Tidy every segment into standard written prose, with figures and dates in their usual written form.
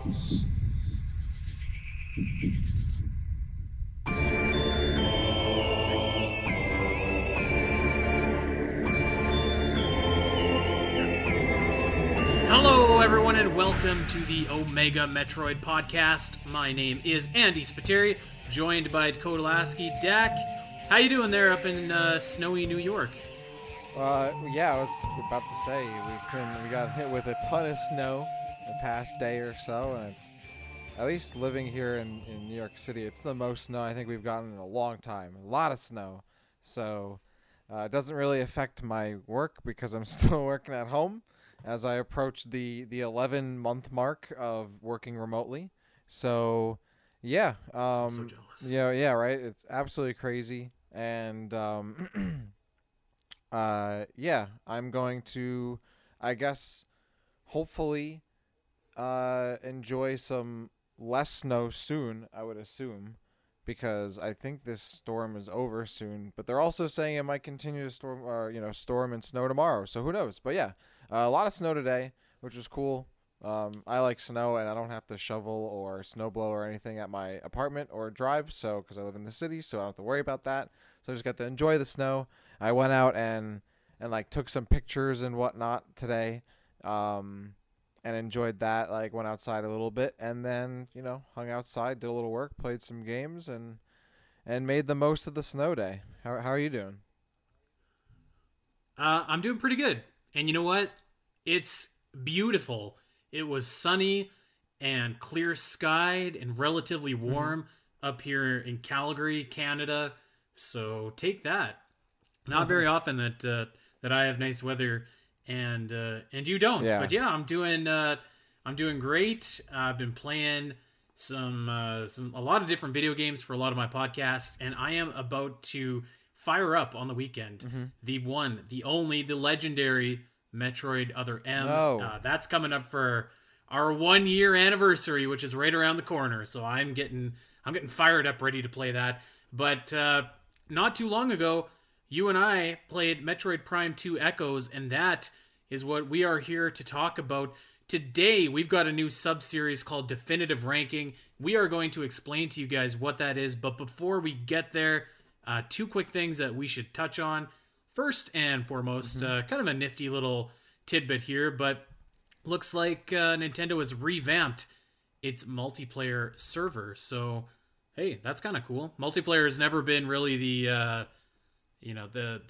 Hello, everyone, and welcome to the Omega Metroid podcast. My name is Andy Spiteri, joined by Dakota Lasky. Dak, how you doing there up in snowy New York? Yeah, I was about to say we got hit with a ton of snow the past day or so, and it's at least living here in New York City. It's the most snow I think we've gotten in a long time. A lot of snow, so it doesn't really affect my work because I'm still working at home as I approach the 11-month mark of working remotely. So yeah, I'm so jealous. yeah, right. It's absolutely crazy, and yeah, I'm going to, I guess, hopefully, enjoy some less snow soon, I would assume, because I think this storm is over soon. But they're also saying it might continue to storm and snow tomorrow. So who knows? But yeah, a lot of snow today, which is cool. I like snow, and I don't have to shovel or snowblow or anything at my apartment or drive. So because I live in the city, so I don't have to worry about that. So I just got to enjoy the snow. I went out and like took some pictures and whatnot today, and enjoyed that. Like went outside a little bit, and then hung outside, did a little work, played some games, and made the most of the snow day. How are you doing? I'm doing pretty good. And you know what? It's beautiful. It was sunny and clear skied and relatively Mm-hmm. warm up here in Calgary, Canada. So take that. Not very often that I have nice weather and you don't. Yeah. But yeah, I'm doing great. I've been playing some a lot of different video games for a lot of my podcasts, and I am about to fire up on the weekend Mm-hmm. the one, the only, the legendary Metroid Other M. No. That's coming up for our 1 year anniversary, which is right around the corner. So I'm getting fired up, ready to play that. But not too long ago, you and I played Metroid Prime 2 Echoes, and that is what we are here to talk about. Today, we've got a new sub-series called Definitive Ranking. We are going to explain to you guys what that is, but before we get there, two quick things that we should touch on. First and foremost, Mm-hmm. kind of a nifty little tidbit here, but looks like Nintendo has revamped its multiplayer server. So, hey, that's kind of cool. Multiplayer has never been really the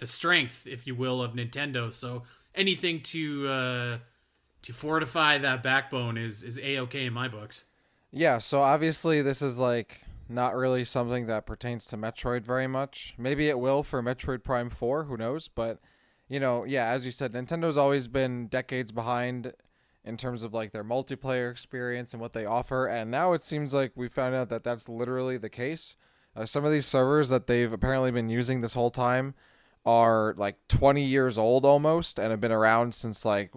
strength, if you will, of Nintendo. So anything to fortify that backbone is a-okay in my books. Yeah. So obviously this is like not really something that pertains to Metroid very much. Maybe it will for Metroid Prime 4. Who knows? But yeah, as you said, Nintendo's always been decades behind in terms of like their multiplayer experience and what they offer, and now it seems like we found out that that's literally the case. Some of these servers that they've apparently been using this whole time are like 20 years old almost and have been around since like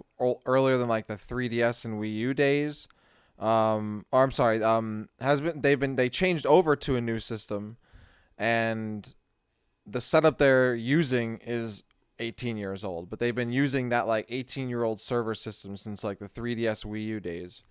earlier than like the 3DS and Wii U days. Or I'm sorry, has been they changed over to a new system, and the setup they're using is 18 years old, but they've been using that like 18-year-old server system since like the 3DS Wii U days.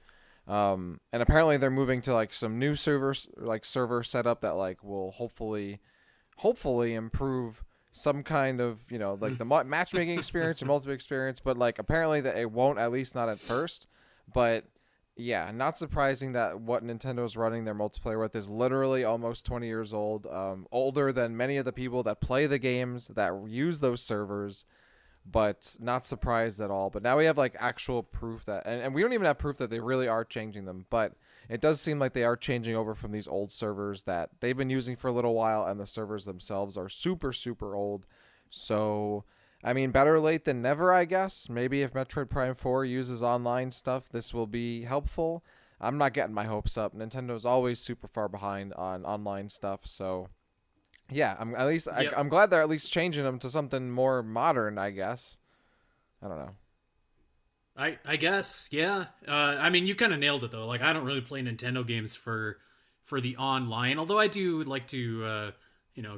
And apparently they're moving to like some new server setup that like will hopefully improve some kind of like the matchmaking experience or multiple experience, but like apparently that it won't, at least not at first. But yeah, not surprising that what Nintendo's running their multiplayer with is literally almost 20 years old, older than many of the people that play the games that use those servers, but not surprised at all. But now we have like actual proof that, and we don't even have proof that they really are changing them, but it does seem like they are changing over from these old servers that they've been using for a little while, and the servers themselves are super, super old. So, I mean, better late than never, I guess. Maybe if Metroid Prime 4 uses online stuff, this will be helpful. I'm not getting my hopes up. Nintendo's always super far behind on online stuff, so yeah, Yep. I'm glad they're at least changing them to something more modern, I guess. I don't know. I guess, yeah. I mean, you kind of nailed it though. Like, I don't really play Nintendo games for the online, although I do like to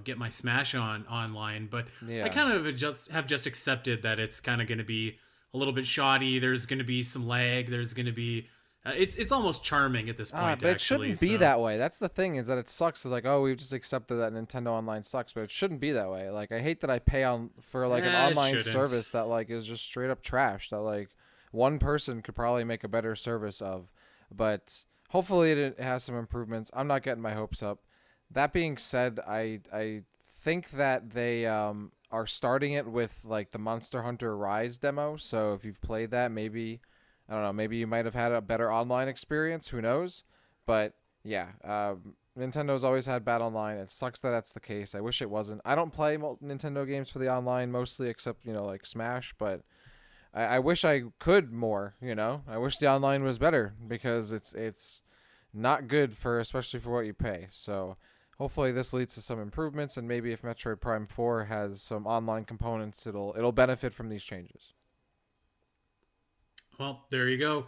get my Smash on online. But I Yeah. kind of just accepted that it's kind of going to be a little bit shoddy. There's going to be some lag. There's going to be It's almost charming at this point, But it actually. shouldn't be So that way. That's the thing, is that it sucks. It's like, oh, we've just accepted that Nintendo Online sucks, but it shouldn't be that way. Like, I hate that I pay on for like an it online shouldn't. service that like is just straight up trash. That like one person could probably make a better service of, but hopefully it has some improvements. I'm not getting my hopes up. That being said, I think that they are starting it with like the Monster Hunter Rise demo. So if you've played that, maybe I don't know, maybe you might have had a better online experience. Who knows? But yeah, Nintendo's always had bad online. It sucks that that's the case. I wish it wasn't. I don't play Nintendo games for the online mostly, except like Smash. But I wish I could more. I wish the online was better because it's not good for especially for what you pay. So hopefully this leads to some improvements, and maybe if Metroid Prime 4 has some online components, it'll benefit from these changes. Well, there you go.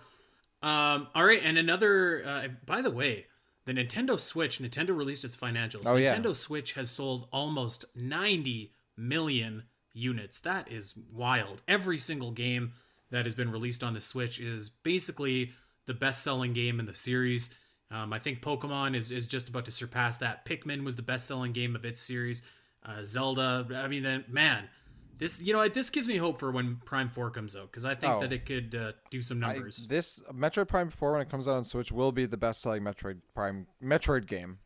All right, and another. By the way, the Nintendo Switch. Nintendo released its financials. Oh yeah. Nintendo Switch has sold almost 90 million units. That is wild. Every single game that has been released on the Switch is basically the best-selling game in the series. I think Pokemon is just about to surpass that. Pikmin was the best-selling game of its series. Zelda. I mean, then man, this gives me hope for when Prime 4 comes out, because I think Oh, that it could do some numbers. this Metroid Prime 4, when it comes out on Switch, will be the best-selling Metroid game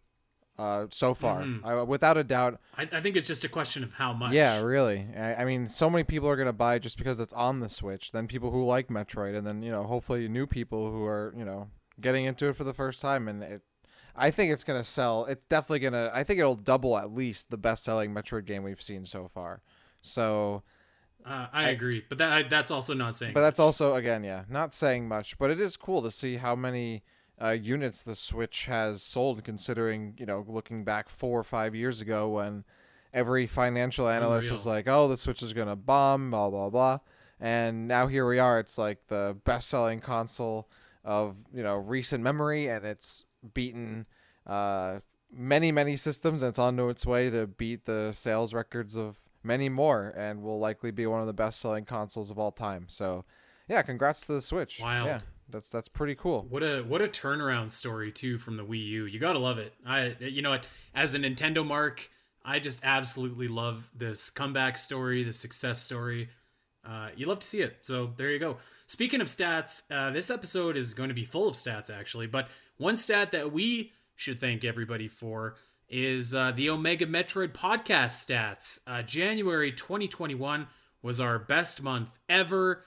so far, Mm-hmm. without a doubt. I think it's just a question of how much. Yeah, really. I mean, so many people are gonna buy it just because it's on the Switch. Then people who like Metroid, and then hopefully new people who are getting into it for the first time. And I think it's gonna sell. It's definitely gonna. I think it'll double at least the best-selling Metroid game we've seen so far. So I agree, but that's also not saying But that's much. also, again, yeah, not saying much. But it is cool to see how many units the Switch has sold, considering looking back 4 or 5 years ago when every financial analyst was Unreal. like, "Oh, the Switch is gonna bomb," blah blah blah, and now here we are. It's like the best-selling console of recent memory, and it's beaten many systems, and it's on to its way to beat the sales records of many more, and will likely be one of the best-selling consoles of all time. So, yeah, congrats to the Switch. Yeah, Wild. that's pretty cool. What a turnaround story too from the Wii U. You gotta love it. You know what, as a Nintendo mark, I just absolutely love this comeback story, the success story. You love to see it. So there you go. Speaking of stats, this episode is going to be full of stats actually. But one stat that we should thank everybody for is the Omega Metroid podcast stats. January 2021 was our best month ever,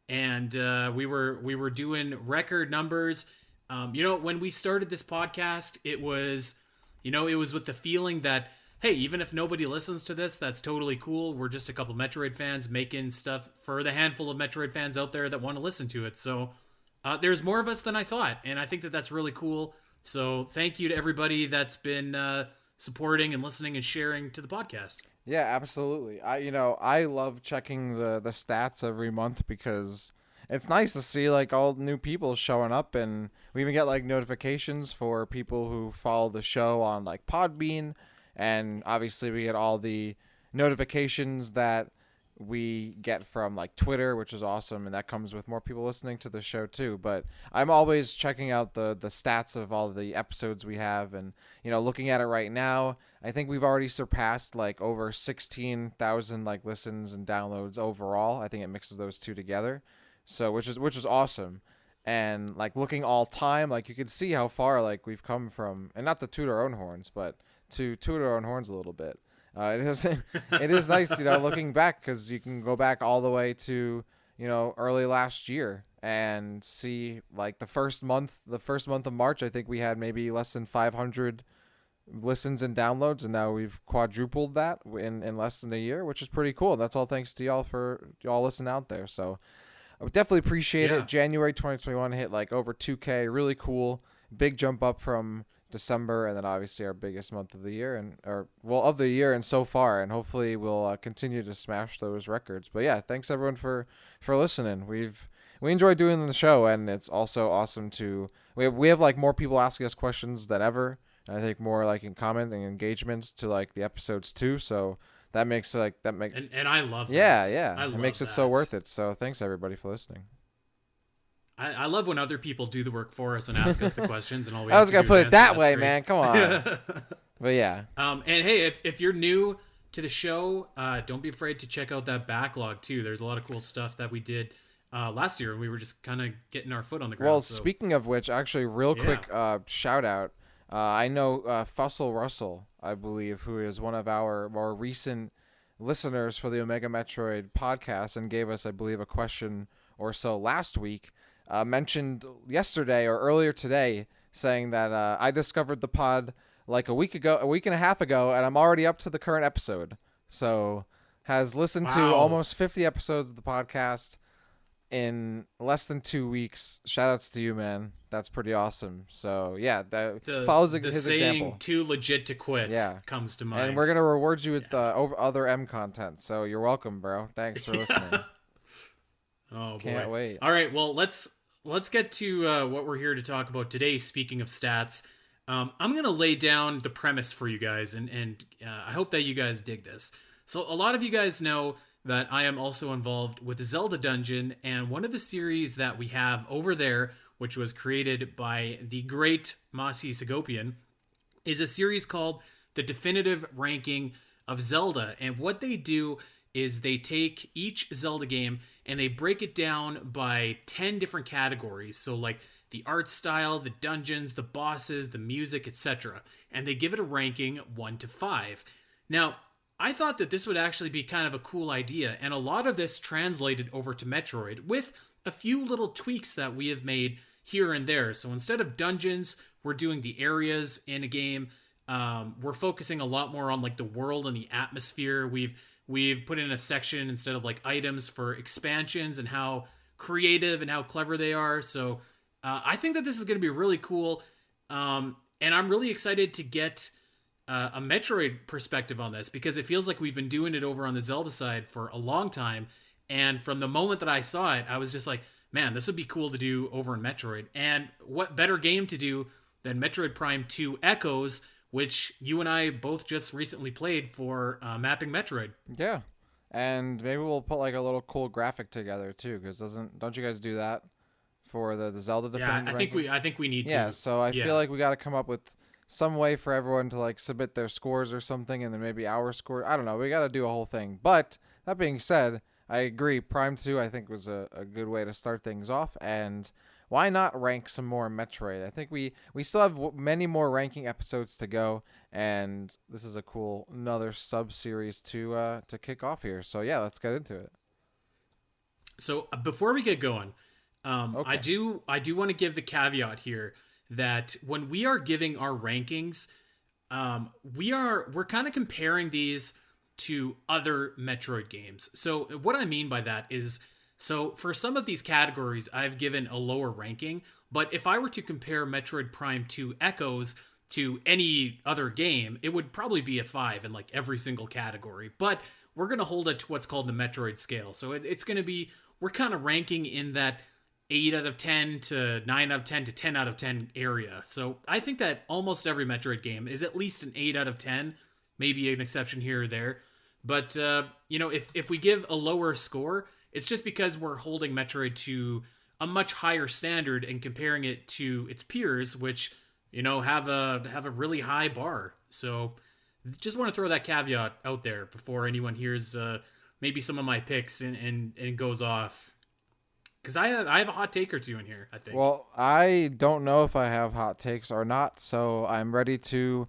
and we were doing record numbers. When we started this podcast, it was with the feeling that, hey, even if nobody listens to this, that's totally cool. We're just a couple Metroid fans making stuff for the handful of Metroid fans out there that want to listen to it. So there's more of us than I thought, and I think that that's really cool. So thank you to everybody that's been supporting and listening and sharing to the podcast. Yeah, absolutely. I love checking the stats every month because it's nice to see like all new people showing up, and we even get like notifications for people who follow the show on like Podbean, and obviously we get all the notifications that we get from like Twitter, which is awesome, and that comes with more people listening to the show too. But I'm always checking out the stats of all the episodes we have, and looking at it right now, I think we've already surpassed like over 16,000 like listens and downloads overall. I think it mixes those two together, so which is awesome. And like looking all time, like you can see how far like we've come from, and not to toot our own horns, but to toot our own horns a little bit. It is nice, looking back, because you can go back all the way to early last year and see like the first month of March. I think we had maybe less than 500 listens and downloads, and now we've quadrupled that in less than a year, which is pretty cool. That's all thanks to y'all for y'all listening out there. So I would definitely appreciate Yeah. it. January 2021 hit like over 2K, really cool, big jump up from December, and then obviously our biggest month of the year, of the year and so far, and hopefully we'll continue to smash those records. But yeah, thanks everyone for listening. We enjoy doing the show, and it's also awesome to we have like more people asking us questions than ever, and I think more like in comment and engagements to like the episodes too. So that makes like that make And I love yeah, that. yeah, I it love makes it so that. worth it. So thanks everybody for listening. I love when other people do the work for us and ask us the questions, and all we I have was to gonna do is put it answer. that That's way, great. man. Come on. But yeah, And hey, if you're new to the show, don't be afraid to check out that backlog too. There's a lot of cool stuff that we did last year, and we were just kind of getting our foot on the well, ground. So speaking of which, actually, real yeah, quick shout out. I know Fussell Russell, I believe, who is one of our more recent listeners for the Omega Metroid podcast and gave us, I believe, a question or so last week, mentioned yesterday or earlier today, saying that I discovered the pod like a week ago, a week and a half ago, and I'm already up to the current episode. So has listened to wow. almost 50 episodes of the podcast in less than 2 weeks. Shout outs to you, man. That's pretty awesome. So yeah, that follows The his saying example. "too legit to quit" Yeah, comes to and we're mind. gonna reward you with Yeah. over other M content. So you're welcome, bro. Thanks for listening. Oh boy. Can't wait. All right. Well, let's get to what we're here to talk about today. Speaking of stats, I'm gonna lay down the premise for you guys, and I hope that you guys dig this. So a lot of you guys know that I am also involved with Zelda Dungeon, and one of the series that we have over there, which was created by the great Masi Segopian, is a series called The Definitive Ranking of Zelda. And what they do is they take each Zelda game and they break it down by 10 different categories. So, like the art style, the dungeons, the bosses, the music, etc. And they give it a ranking 1 to 5. Now, I thought that this would actually be kind of a cool idea, and a lot of this translated over to Metroid with a few little tweaks that we have made here and there. So instead of dungeons, we're doing the areas in a game. We're focusing a lot more on like the world and the atmosphere. We've put in a section instead of like items for expansions and how creative and how clever they are. So I think that this is going to be really cool, and I'm really excited to get a Metroid perspective on this because it feels like we've been doing it over on the Zelda side for a long time. And from the moment that I saw it, I was just like, man, this would be cool to do over in Metroid. And what better game to do than Metroid Prime 2 Echoes, which you and I both just recently played for Mapping Metroid. Yeah, and maybe we'll put like a little cool graphic together too, because don't you guys do that for the Zelda Yeah, definitive rankings? I think we need Yeah, to. so I feel Yeah. like we got to come up with some way for everyone to like submit their scores or something, and then maybe our score. I don't know. We got to do a whole thing. But that being said, I agree. Prime 2, I think, was a good way to start things off. And why not rank some more Metroid? I think we still have many more ranking episodes to go, and this is a cool another sub series to kick off here. So yeah, let's get into it. So before we get going, Okay. I do want to give the caveat here that when we are giving our rankings, we're kind of comparing these to other Metroid games. So what I mean by that is, so for some of these categories, I've given a lower ranking, but if I were to compare Metroid Prime 2 Echoes to any other game, it would probably be a 5 in like every single category. But we're going to hold it to what's called the Metroid scale. So it's going to be, we're kind of ranking in that 8 out of 10 to 9 out of 10 to 10 out of 10 area. So I think that almost every Metroid game is at least an 8 out of 10, maybe an exception here or there. But, if we give a lower score, it's just because we're holding Metroid to a much higher standard and comparing it to its peers, which, have a really high bar. So just want to throw that caveat out there before anyone hears maybe some of my picks and goes off. Because I have a hot take or two in here, I think. Well, I don't know if I have hot takes or not, so I'm ready to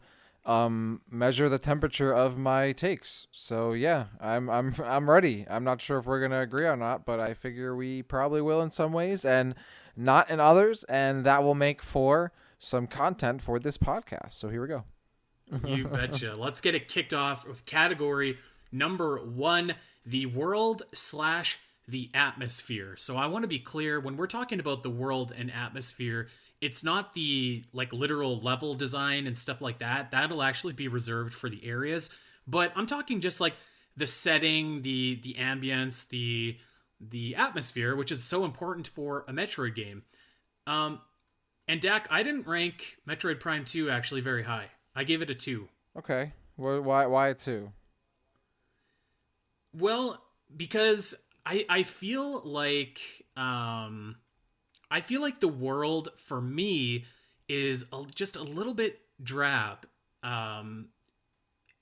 measure the temperature of my takes. So yeah, I'm ready. I'm not sure if we're gonna agree or not, but I figure we probably will in some ways and not in others, and that will make for some content for this podcast. So here we go. You betcha. Let's get it kicked off with category number 1, the world slash the atmosphere. So I want to be clear when we're talking about the world and atmosphere, it's not the like literal level design and stuff like that. That'll actually be reserved for the areas. But I'm talking just like the setting, the ambience, the atmosphere, which is so important for a Metroid game. Um, and Dak, I didn't rank Metroid Prime 2 actually very high. I gave it a 2. Okay. Why two? Well, because I feel like I feel like the world for me is just a little bit drab. Um,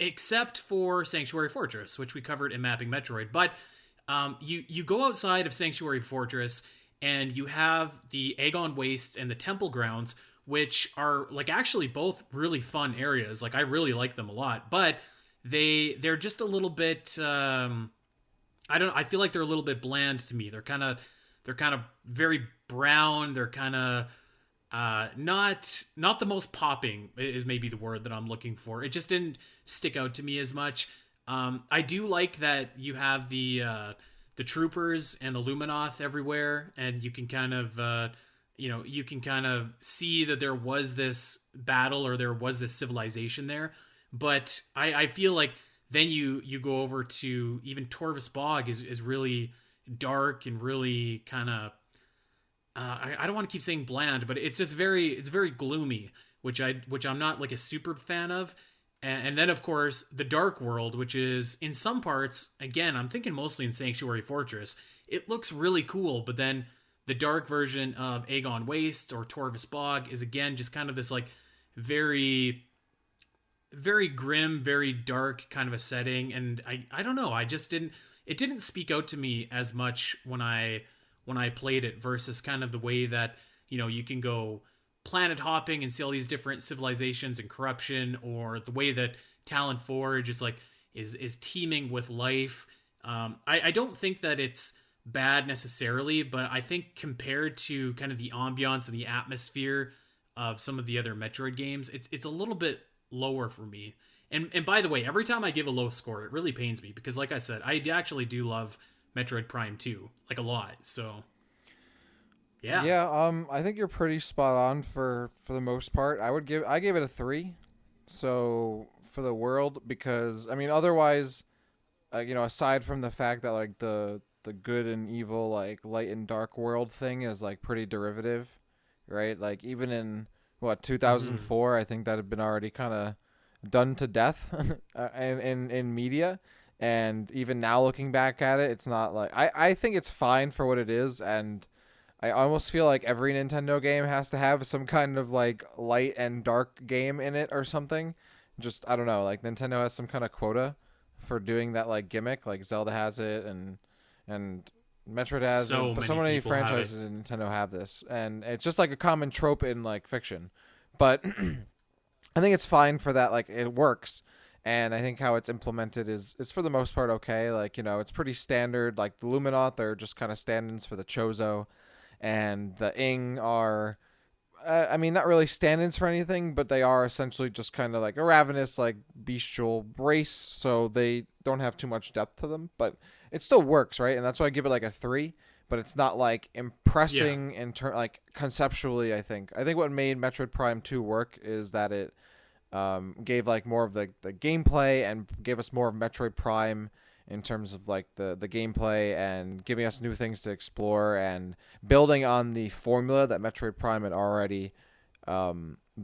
Except for Sanctuary Fortress, which we covered in Mapping Metroid. But you go outside of Sanctuary Fortress and you have the Aegon Wastes and the Temple Grounds, which are like actually both really fun areas. Like I really like them a lot, but they're just a little bit. I don't. I feel like they're a little bit bland to me. They're kind of very brown. They're kind of not the most popping is maybe the word that I'm looking for. It just didn't stick out to me as much. I do like that you have the troopers and the Luminoth everywhere, and you can kind of you can kind of see that there was this battle or there was this civilization there. But I feel like then you go over to even Torvis Bog is really dark and really kind of I don't want to keep saying bland, but it's very gloomy, which I'm not like a super fan of. And then of course the Dark World, which is in some parts, again, I'm thinking mostly in Sanctuary Fortress. It looks really cool, but then the dark version of Aegon Waste or Torvis Bog is again just kind of this like very very grim, very dark kind of a setting, and I don't know, I just didn't it didn't speak out to me as much when I played it versus kind of the way that you can go planet hopping and see all these different civilizations and corruption, or the way that Talon Forge is like is teeming with life. I don't think that it's bad necessarily, but I think compared to kind of the ambiance and the atmosphere of some of the other Metroid games, it's a little bit lower for me. And by the way, every time I give a low score, it really pains me because, like I said, I actually do love Metroid Prime 2 like a lot. So yeah. Yeah, I think you're pretty spot on for the most part. I gave it a 3. So for the world, because I mean otherwise, aside from the fact that like the good and evil, like light and dark world thing is like pretty derivative, right? Like even in what Hmm. 2004, I think that had been already kind of done to death in media. And even now looking back at it, it's not like I think it's fine for what it is. And I almost feel like every Nintendo game has to have some kind of like light and dark game in it or something. Just I don't know, like Nintendo has some kind of quota for doing that like gimmick, like Zelda has it and Metroid has it, So but so many many people have it. franchises in Nintendo have this, and it's just like a common trope in like fiction. But I think it's fine for that. Like it works, and I think how it's implemented is for the most part okay. Like it's pretty standard. Like the Luminoth are just kind of stand-ins for the Chozo, and the Ing are. I mean, not really stand-ins for anything, but they are essentially just kind of like a ravenous, like bestial race. So they don't have too much depth to them, but it still works, right? And that's why I give it like a 3. But it's not like Yeah. impressing in like conceptually. I think what made Metroid Prime 2 work is that it gave like more of the gameplay and gave us more of Metroid Prime in terms of like the gameplay and giving us new things to explore and building on the formula that Metroid Prime had already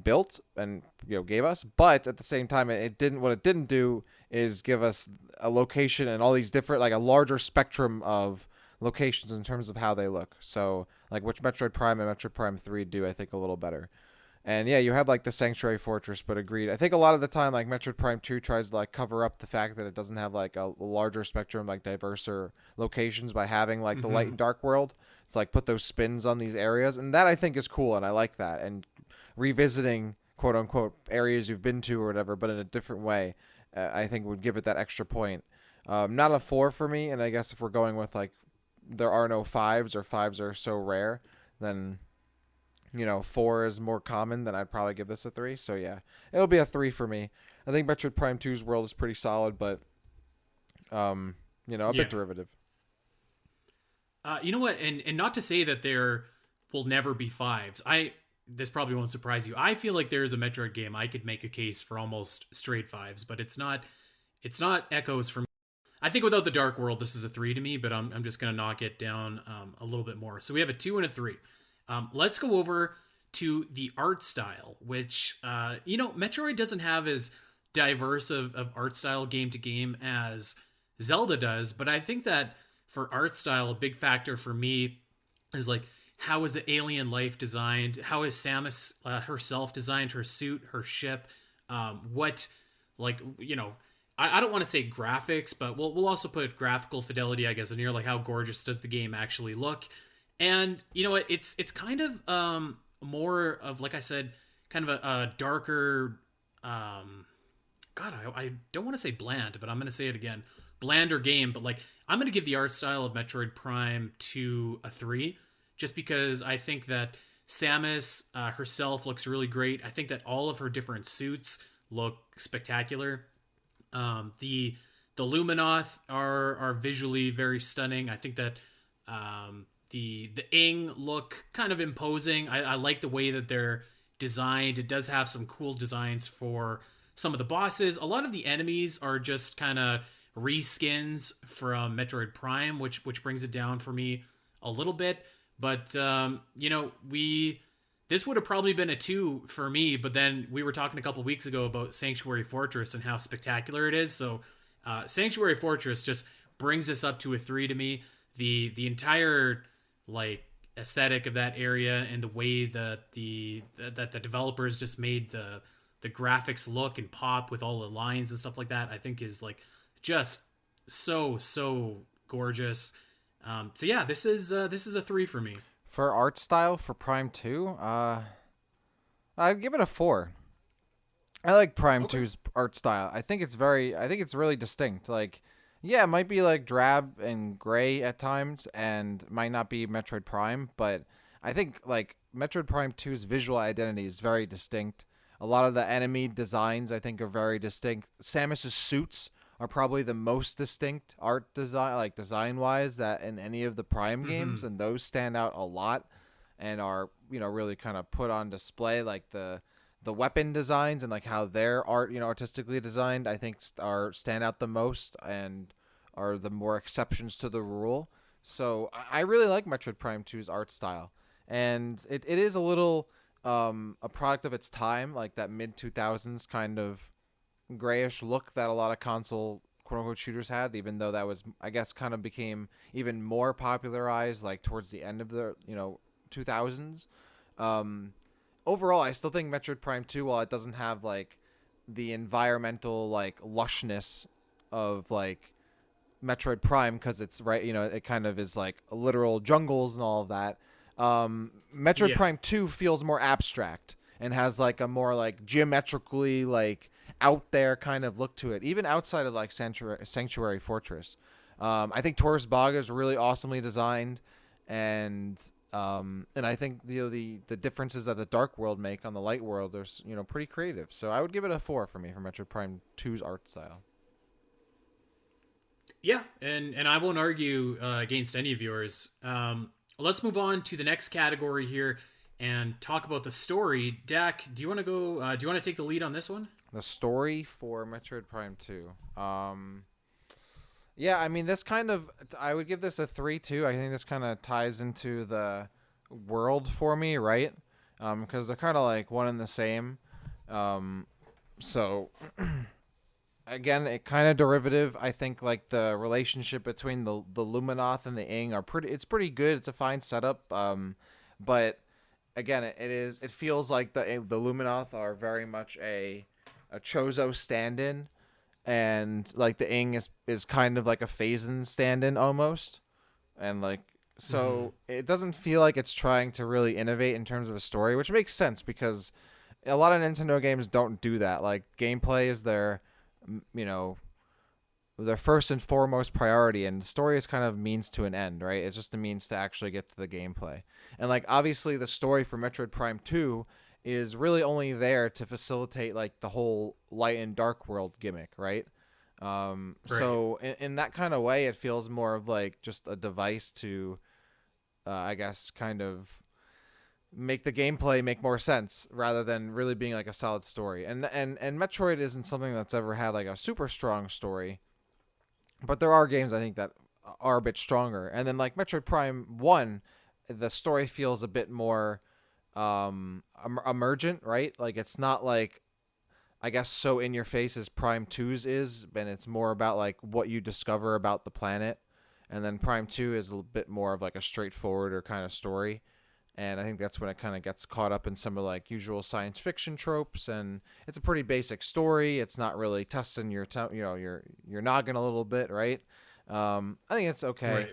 built and gave us. But at the same time, it didn't. What it didn't do is give us a location and all these different like a larger spectrum of locations in terms of how they look. So like which Metroid Prime and Metroid Prime 3 do I think a little better. And yeah, you have like the Sanctuary Fortress, but agreed. I think a lot of the time, like Metroid Prime 2 tries to like cover up the fact that it doesn't have like a larger spectrum, like diverser locations by having like the light Hmm. and dark world. It's like put those spins on these areas. And that I think is cool. And I like that. And revisiting quote unquote areas you've been to or whatever, but in a different way, I think would give it that extra point. Not a 4 for me. And I guess if we're going with like there are no fives or fives are so rare, then 4 is more common, then I'd probably give this a 3. So yeah, it'll be a 3 for me. I think Metroid Prime 2's world is pretty solid, but a Yeah. bit derivative. You know what? And not to say that there will never be fives. I This probably won't surprise you. I feel like there is a Metroid game I could make a case for almost straight fives, but it's not. It's not Echoes for me. I think without the Dark World, this is a 3 to me, but I'm just gonna knock it down a little bit more. So we have a 2 and a 3. Let's go over to the art style, which Metroid doesn't have as diverse of art style game to game as Zelda does, but I think that for art style, a big factor for me is like how is the alien life designed? How is Samus herself designed, her suit, her ship? What, like, I don't want to say graphics, but we'll also put graphical fidelity, I guess, in here. Like, how gorgeous does the game actually look? And you know what? It's kind of more of, like I said, kind of a darker. God, I don't want to say bland, but I'm going to say it again. Blander game, but like I'm going to give the art style of Metroid Prime 2 a 3 just because I think that Samus herself looks really great. I think that all of her different suits look spectacular. The Luminoth are visually very stunning. I think that the Ing look kind of imposing. I like the way that they're designed. It does have some cool designs for some of the bosses. A lot of the enemies are just kind of reskins from Metroid Prime, which brings it down for me a little bit. But we this would have probably been a 2 for me. But then we were talking a couple weeks ago about Sanctuary Fortress and how spectacular it is. So Sanctuary Fortress just brings us up to a 3 to me. The entire like aesthetic of that area and the way that the developers just made the graphics look and pop with all the lines and stuff like that, I think is like just so gorgeous. So yeah, this is a 3 for me. For art style for Prime 2, I'd give it a 4. I like Prime Okay. Two's art style. I think it's really distinct. Like, yeah, it might be like drab and gray at times and might not be Metroid Prime, but I think like Metroid Prime Two's visual identity is very distinct. A lot of the enemy designs I think are very distinct. Samus's suits are probably the most distinct art design, like design wise, that in any of the Prime games, Mm-hmm. and those stand out a lot and are really kind of put on display. Like the weapon designs and like how their art artistically designed, I think are stand out the most and are the more exceptions to the rule. So I really like Metroid Prime 2's art style, and it is a little a product of its time, like that mid 2000s kind of grayish look that a lot of console quote unquote shooters had, even though that was, I guess, kind of became even more popularized like towards the end of the 2000s. Um, Overall, I still think Metroid Prime 2, while it doesn't have like the environmental like lushness of like Metroid Prime, because it's right, it kind of is like literal jungles and all of that. Metroid Yeah. Prime 2 feels more abstract and has like a more like geometrically like out there kind of look to it, even outside of like Sanctuary Fortress. I think Taurus Baga is really awesomely designed, and I think the differences that the Dark World make on the Light World are pretty creative. So I would give it a 4 for me for Metroid Prime 2's art style. Yeah, and I won't argue against any of yours. Let's move on to the next category here and talk about the story. Dak, do you want to go? Do you want to take the lead on this one? The story for Metroid Prime 2. Yeah, I mean, this kind of, I would give this a 3 too. I think this kind of ties into the world for me, right? Because they're kind of like one and the same. Um, so again, it kind of derivative. I think like the relationship between the Luminoth and the Ing are pretty. It's pretty good. It's a fine setup. But again, it feels like the Luminoth are very much a Chozo stand-in, and like the Ing is kind of like a Phazon stand-in almost, and like Mm-hmm. so it doesn't feel like it's trying to really innovate in terms of a story, which makes sense because a lot of Nintendo games don't do that. Like gameplay is you know their first and foremost priority, and the story is kind of means to an end, right? It's just a means to actually get to the gameplay. And like obviously the story for Metroid Prime 2 is really only there to facilitate like the whole light and dark world gimmick, right? Right. So in that kind of way, it feels more of like just a device to, I guess, kind of make the gameplay make more sense rather than really being like a solid story. And Metroid isn't something that's ever had like a super strong story, but there are games I think that are a bit stronger. And then like Metroid Prime 1, the story feels a bit more emergent, right? Like it's not like, I guess, so in your face as Prime 2's is, and it's more about like what you discover about the planet. And then Prime 2 is a bit more of like a straightforward or kind of story. And I think that's when it kind of gets caught up in some of like usual science fiction tropes, and it's a pretty basic story. It's not really testing your noggin a little bit, right? I think it's okay.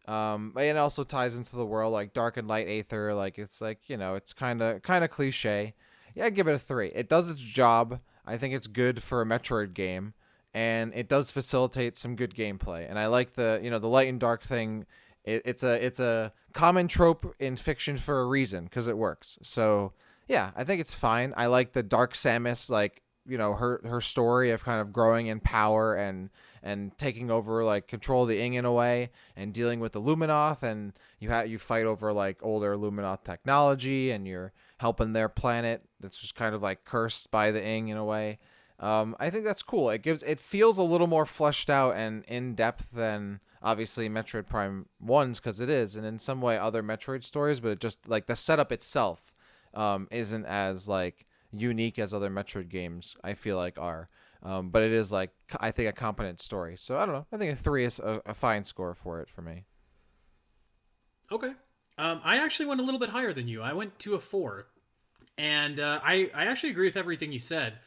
Right. But it also ties into the world like dark and light aether. Like it's like it's kind of cliche. Yeah, I give it a 3. It does its job. I think it's good for a Metroid game, and it does facilitate some good gameplay. And I like the light and dark thing. It's a common trope in fiction for a reason because it works. So yeah, I think it's fine. I like the Dark Samus, like her story of kind of growing in power and taking over like control of the Ing in a way and dealing with the Luminoth, and you fight over like older Luminoth technology, and you're helping their planet that's just kind of like cursed by the Ing in a way. I think that's cool. It feels a little more fleshed out and in depth than obviously Metroid Prime ones, because it is, and in some way other Metroid stories, but it just like the setup itself isn't as like unique as other Metroid games I feel like are. But it is like I think a competent story. So I don't know. I think a 3 is a fine score for it for me. Okay. I actually went a little bit higher than you. I went to a 4, and I actually agree with everything you said.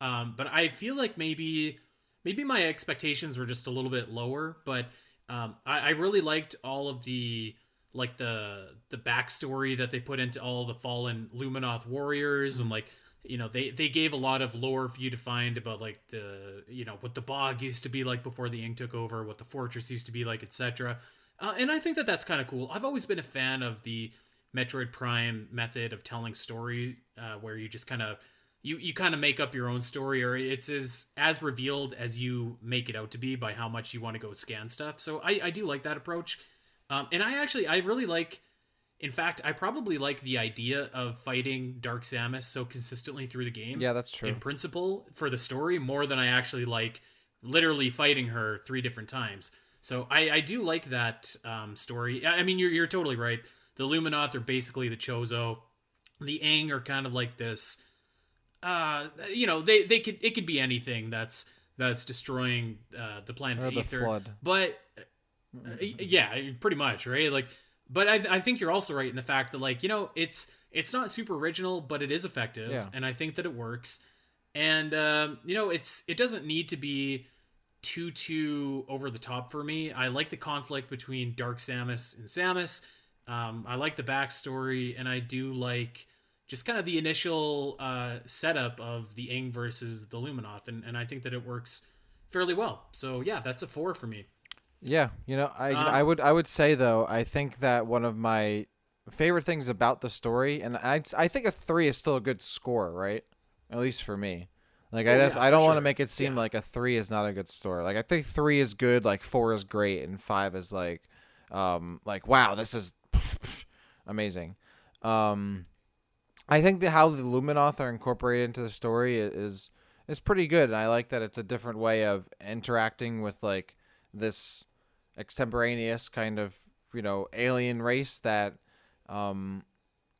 But I feel like maybe my expectations were just a little bit lower. But I really liked all of the backstory that they put into all the fallen Luminoth warriors, and like they gave a lot of lore for you to find about like the what the bog used to be like before the Ink took over, what the fortress used to be like, etc. And I think that that's kind of cool. I've always been a fan of the Metroid Prime method of telling story, where you just kind of you kind of make up your own story, or it's as revealed as you make it out to be by how much you want to go scan stuff. So I do like that approach. And I really like, in fact, I probably like the idea of fighting Dark Samus so consistently through the game, Yeah, that's true. in principle, for the story, more than I actually like literally fighting her 3 different times. So I do like that story. I mean, you're totally right. The Luminoth are basically the Chozo. The Aang are kind of like this. They could be anything that's destroying the planet Or the Aether, flood. but yeah, pretty much, right? Like, but I think you're also right in the fact that like it's not super original, but it is effective, Yeah. and I think that it works. And it doesn't need to be too over the top for me. I like the conflict between Dark Samus and Samus. I like the backstory, and I do like just kind of the initial setup of the Aang versus the Luminoth, and I think that it works fairly well. So yeah, that's a 4 for me. Yeah, I Um, I would say though, I think that one of my favorite things about the story, and I think a 3 is still a good score, right? At least for me. Like oh yeah, I for don't want to sure. make it seem Yeah. like a 3 is not a good score. Like I think 3 is good, like 4 is great, and 5 is like wow, this is amazing. Um I think that how the Luminoth are incorporated into the story is pretty good, and I like that it's a different way of interacting with like this extemporaneous kind of alien race that um,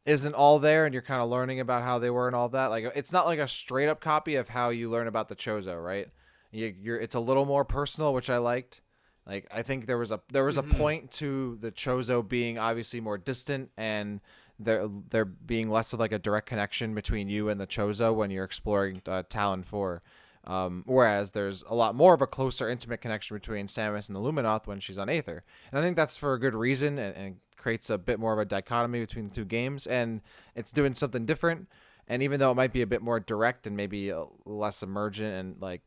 isn't all there, and you're kind of learning about how they were and all that. Like it's not like a straight up copy of how you learn about the Chozo, right? It's a little more personal, which I liked. Like I think there was a Hmm. point to the Chozo being obviously more distant, and there being less of like a direct connection between you and the Chozo when you're exploring Talon 4. Whereas there's a lot more of a closer, intimate connection between Samus and the Luminoth when she's on Aether. And I think that's for a good reason, and creates a bit more of a dichotomy between the two games. And it's doing something different. And even though it might be a bit more direct and maybe less emergent and like,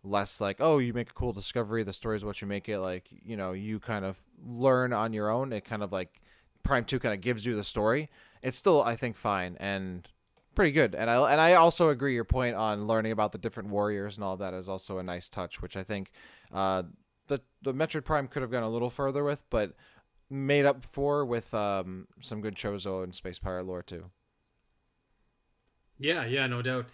less like, oh, you make a cool discovery, the story is what you make it, like, you kind of learn on your own. It kind of like Prime 2 kind of gives you the story. It's still, I think, fine and pretty good. And I also agree your point on learning about the different warriors and all that is also a nice touch, which I think the Metroid Prime could have gone a little further with, but made up for with some good Chozo and Space Pirate lore too. Yeah, yeah, no doubt.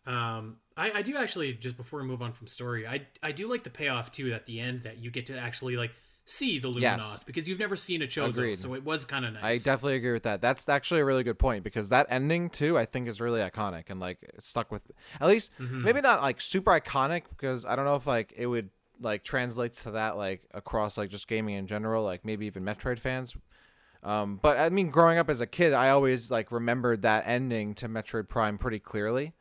I do actually, just before we move on from story, I do like the payoff too at the end, that you get to actually like see the Yes, Luminoth, because you've never seen a Chozo, agreed. so it was kind of I nice. definitely agree with that. That's actually a really good point because that ending too, I think, is really iconic and like it stuck with at least Hmm. maybe not like super iconic because I don't know if like it would like translates to that like across like just gaming in general, like maybe even Metroid fans. But I mean, growing up as a kid, I always like remembered that ending to Metroid Prime pretty clearly.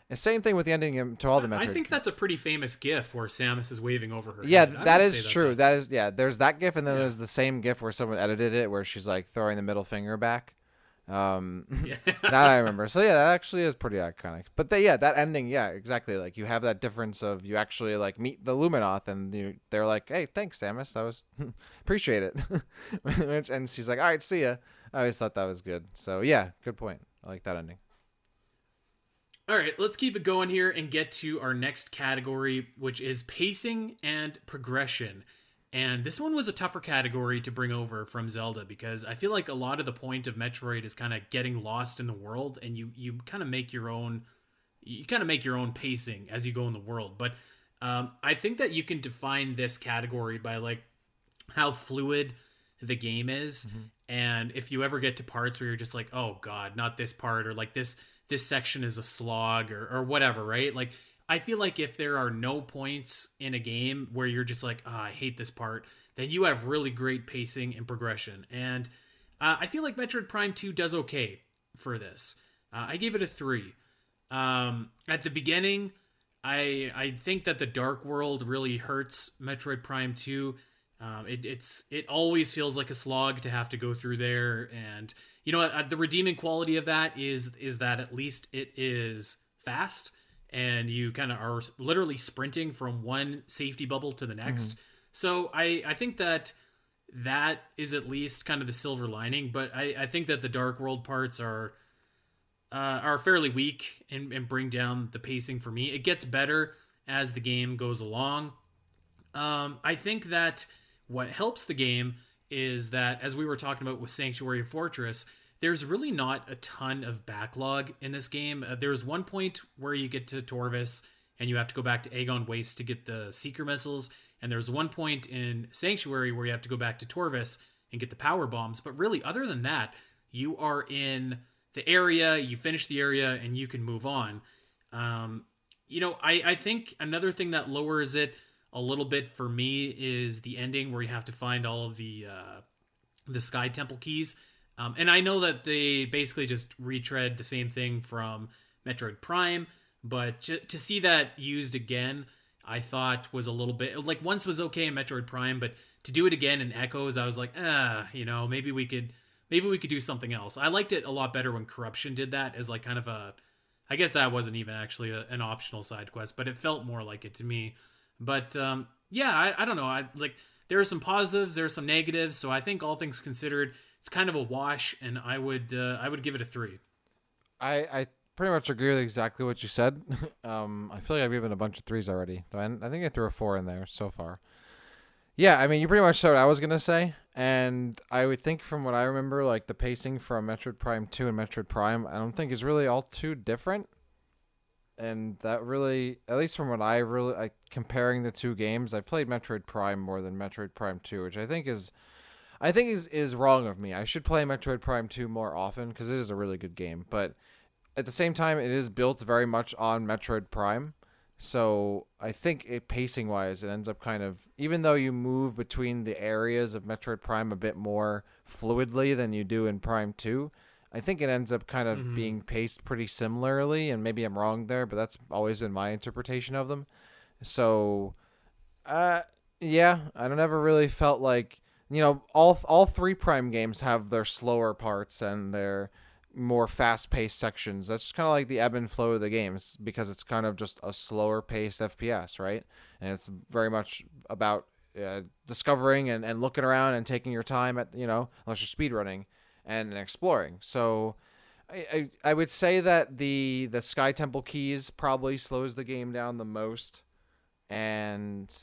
And same thing with the ending to all the I Metroid. think that's a pretty famous GIF where Samus is waving over her Yeah, head. I that would say is that true. That that's is, yeah. There's that GIF, and then yeah, there's the same GIF where someone edited it, where she's like throwing the middle finger back. yeah. That I remember. So yeah, that actually is pretty iconic. But yeah, that ending, yeah, exactly. Like you have that difference of you actually like meet the Luminoth, and they're like, "Hey, thanks, Samus. That was appreciate it." And she's like, "All right, see ya." I always thought that was good. So yeah, good point. I like that ending. All right, let's keep it going here and get to our next category, which is pacing and progression. And this one was a tougher category to bring over from Zelda because I feel like a lot of the point of Metroid is kind of getting lost in the world, and you kind of make your own pacing as you go in the world. But I think that you can define this category by like how fluid the game is, Mm-hmm. and if you ever get to parts where you're just like, oh god, not this part, or like this section is a slog, or whatever, right? Like I feel like if there are no points in a game where you're just like, oh, I hate this part, then you have really great pacing and progression. And I feel like Metroid Prime 2 does okay for this. I gave it a 3. At the beginning, I think that the Dark World really hurts Metroid Prime 2. It always feels like a slog to have to go through there, and you know the redeeming quality of that is that at least it is fast, and you kind of are literally sprinting from one safety bubble to the Mm-hmm. next. So I think that that is at least kind of the silver lining, but I think that the Dark World parts are fairly weak and bring down the pacing for me. It gets better as the game goes along. I think that what helps the game is that, as we were talking about with Sanctuary Fortress, there's really not a ton of backlog in this game. There's one point where you get to Torvis and you have to go back to Aegon Waste to get the Seeker missiles, and there's one point in Sanctuary where you have to go back to Torvis and get the power bombs. But really, other than that, you are in the area, you finish the area, and you can move on. Um, I think another thing that lowers it a little bit for me is the ending where you have to find all of the Sky Temple keys. And I know that they basically just retread the same thing from Metroid Prime, but to see that used again, I thought was a little bit like once was okay in Metroid Prime, but to do it again in Echoes, I was like, maybe we could do something else. I liked it a lot better when Corruption did that as like kind of a, I guess that wasn't even actually an optional side quest, but it felt more like it to me. But yeah, I don't know. I like there are some positives, there are some negatives, so I think all things considered, it's kind of a wash, and I would give it a 3. I pretty much agree with exactly what you said. I feel like I've given a bunch of threes already, though I think I threw a four in there so far. Yeah, I mean, you pretty much said what I was gonna say, and I would think from what I remember, like the pacing from Metroid Prime 2 and Metroid Prime, I don't think is really all too different. And that really, at least from what I comparing the two games, I've played Metroid Prime more than Metroid Prime 2, which I think is wrong of me. I should play Metroid Prime 2 more often because it is a really good game, but at the same time, it is built very much on Metroid Prime. So I think pacing wise, it ends up kind of, even though you move between the areas of Metroid Prime a bit more fluidly than you do in Prime 2, I think it ends up kind of Mm-hmm. being paced pretty similarly. And maybe I'm wrong there, but that's always been my interpretation of them. So, uh, yeah, I don't ever really felt like, all three Prime games have their slower parts and their more fast-paced sections. That's just kind of like the ebb and flow of the games because it's kind of just a slower paced FPS, right? And it's very much about discovering and looking around and taking your time at, unless you're speedrunning and exploring. So I would say that the Sky Temple keys probably slows the game down the most, and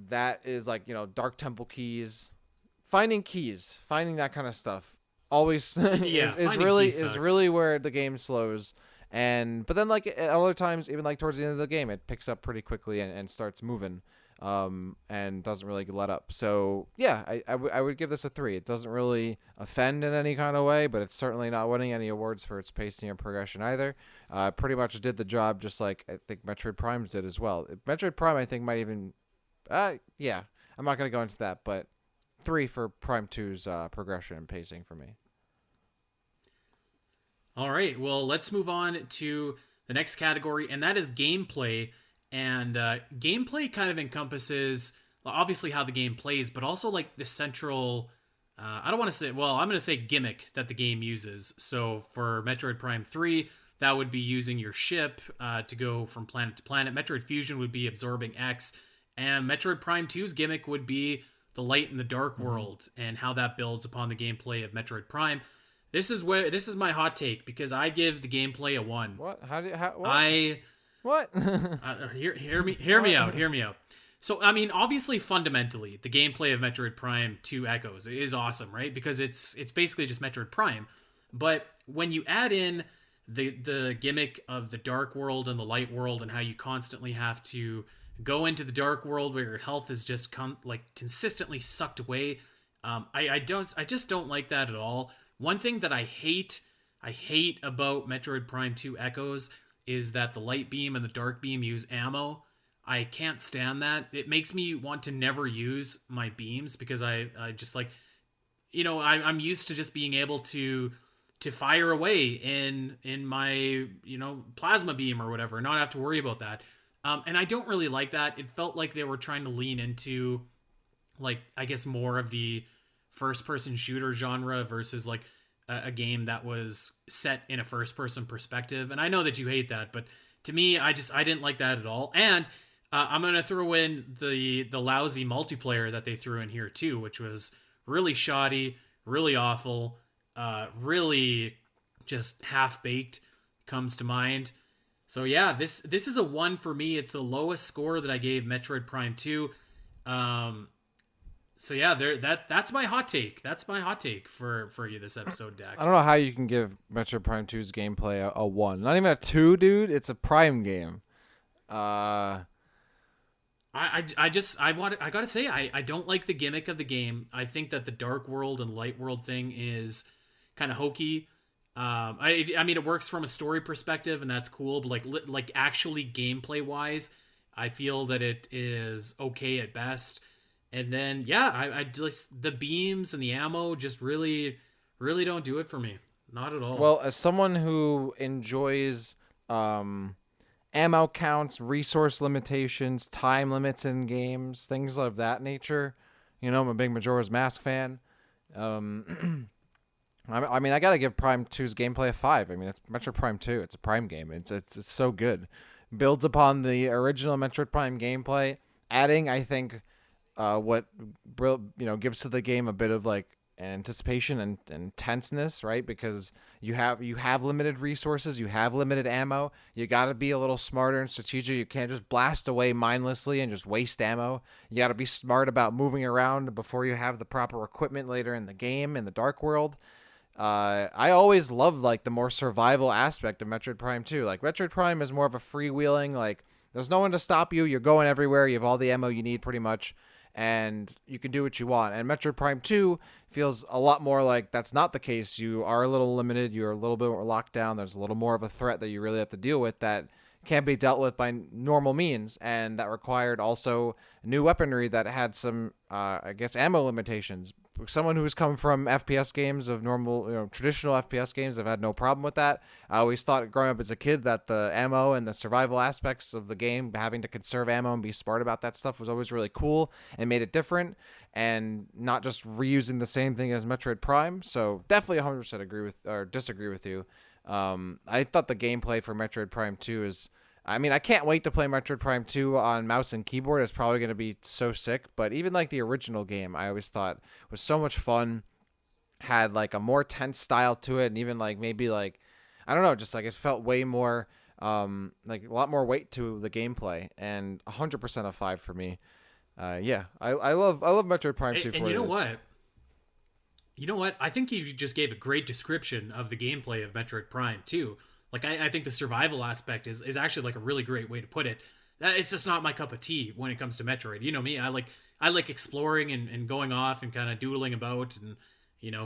that is like, Dark Temple keys, finding that kind of stuff always Yeah, is finding really keys is sucks. really where the game slows. And but then like at other times, even like towards the end of the game, it picks up pretty quickly and starts moving, and doesn't really let up. So yeah, I would give this a 3. It doesn't really offend in any kind of way, but it's certainly not winning any awards for its pacing or progression either. Pretty much did the job just like I think Metroid Prime's did as well. Metroid Prime I think might even yeah, I'm not gonna go into that, but 3 for Prime 2's progression and pacing for me. All right, well, let's move on to the next category, and that is gameplay. And gameplay kind of encompasses obviously how the game plays, but also like the central. I don't want to say. Well, I'm going to say gimmick that the game uses. So for Metroid Prime 3, that would be using your ship to go from planet to planet. Metroid Fusion would be absorbing X, and Metroid Prime 2's gimmick would be the light and the dark world and how that builds upon the gameplay of Metroid Prime. This is my hot take because I give the gameplay a 1. What? What? What? Hear me out. Hear me out. So, I mean, obviously, fundamentally, the gameplay of Metroid Prime 2 Echoes is awesome, right? Because it's basically just Metroid Prime. But when you add in the gimmick of the dark world and the light world and how you constantly have to go into the dark world where your health is just consistently sucked away, I just don't like that at all. One thing that I hate about Metroid Prime 2 Echoes is that the light beam and the dark beam use ammo. I can't stand that. It makes me want to never use my beams because I just like, I'm used to just being able to fire away in my, plasma beam or whatever, and not have to worry about that. And I don't really like that. It felt like they were trying to lean into, like, I guess more of the first person shooter genre versus like a game that was set in a first person perspective. And I know that you hate that, but to me, I didn't like that at all. And I'm gonna throw in the lousy multiplayer that they threw in here too, which was really shoddy, really awful, really just half baked. Comes to mind. So yeah, this is a 1 for me. It's the lowest score that I gave Metroid Prime 2. So yeah, that's my hot take. That's my hot take for you this episode, Dak. I don't know how you can give Metroid Prime 2's gameplay a 1. Not even a 2, dude. It's a Prime game. I gotta say I don't like the gimmick of the game. I think that the dark world and light world thing is kind of hokey. I mean it works from a story perspective and that's cool, but like actually gameplay wise, I feel that it is okay at best. And then yeah, I just the beams and the ammo just really don't do it for me. Not at all. Well, as someone who enjoys ammo counts, resource limitations, time limits in games, things of that nature, I'm a big Majora's Mask fan. I mean, I gotta give Prime 2's gameplay a 5. I mean, it's Metroid Prime 2. It's a Prime game. It's so good. Builds upon the original Metroid Prime gameplay, adding, I think, what gives to the game a bit of like anticipation and tenseness, right? Because you have limited resources, you have limited ammo. You got to be a little smarter and strategic. You can't just blast away mindlessly and just waste ammo. You got to be smart about moving around before you have the proper equipment later in the game in the dark world. I always loved like the more survival aspect of Metroid Prime 2. Like Metroid Prime is more of a freewheeling, like there's no one to stop you. You're going everywhere. You have all the ammo you need pretty much, and you can do what you want. And Metroid Prime 2 feels a lot more like that's not the case. You are a little limited. You're a little bit more locked down. There's a little more of a threat that you really have to deal with that can't be dealt with by normal means, and that required also new weaponry that had some, I guess, ammo limitations. Someone who's come from FPS games of normal, traditional FPS games, I've had no problem with that. I always thought growing up as a kid that the ammo and the survival aspects of the game, having to conserve ammo and be smart about that stuff was always really cool and made it different and not just reusing the same thing as Metroid Prime. So definitely 100% agree with or disagree with you. I thought the gameplay for Metroid Prime 2 is... I mean, I can't wait to play Metroid Prime 2 on mouse and keyboard. It's probably going to be so sick. But even like the original game, I always thought was so much fun. Had like a more tense style to it. And even like maybe like, I don't know, just like it felt way more, like a lot more weight to the gameplay. And 100% a 5 for me. Yeah, I love Metroid Prime 2 for and you know what? You know what? I think you just gave a great description of the gameplay of Metroid Prime 2. Like, I think the survival aspect is actually like a really great way to put it. It's just not my cup of tea when it comes to Metroid. You know me, I like exploring and going off and kind of doodling about and,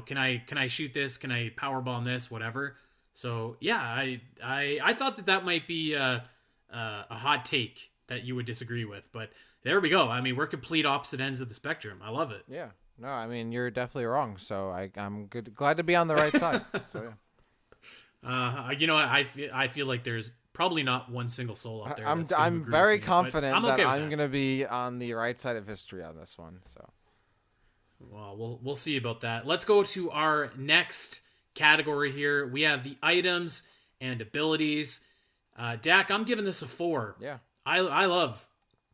can I shoot this? Can I power bomb this? Whatever. So yeah, I thought that might be a hot take that you would disagree with, but there we go. I mean, we're complete opposite ends of the spectrum. I love it. Yeah. No, I mean you're definitely wrong. So I'm good, glad to be on the right side. So yeah. I feel like there's probably not one single soul out there I'm that's going to I'm agree with very me, but confident I'm that okay with I'm that. gonna be on the right side of history on this one. So Well, we'll see about that. Let's go to our next category here. We have the items and abilities. Dak, I'm giving this a 4. yeah, I love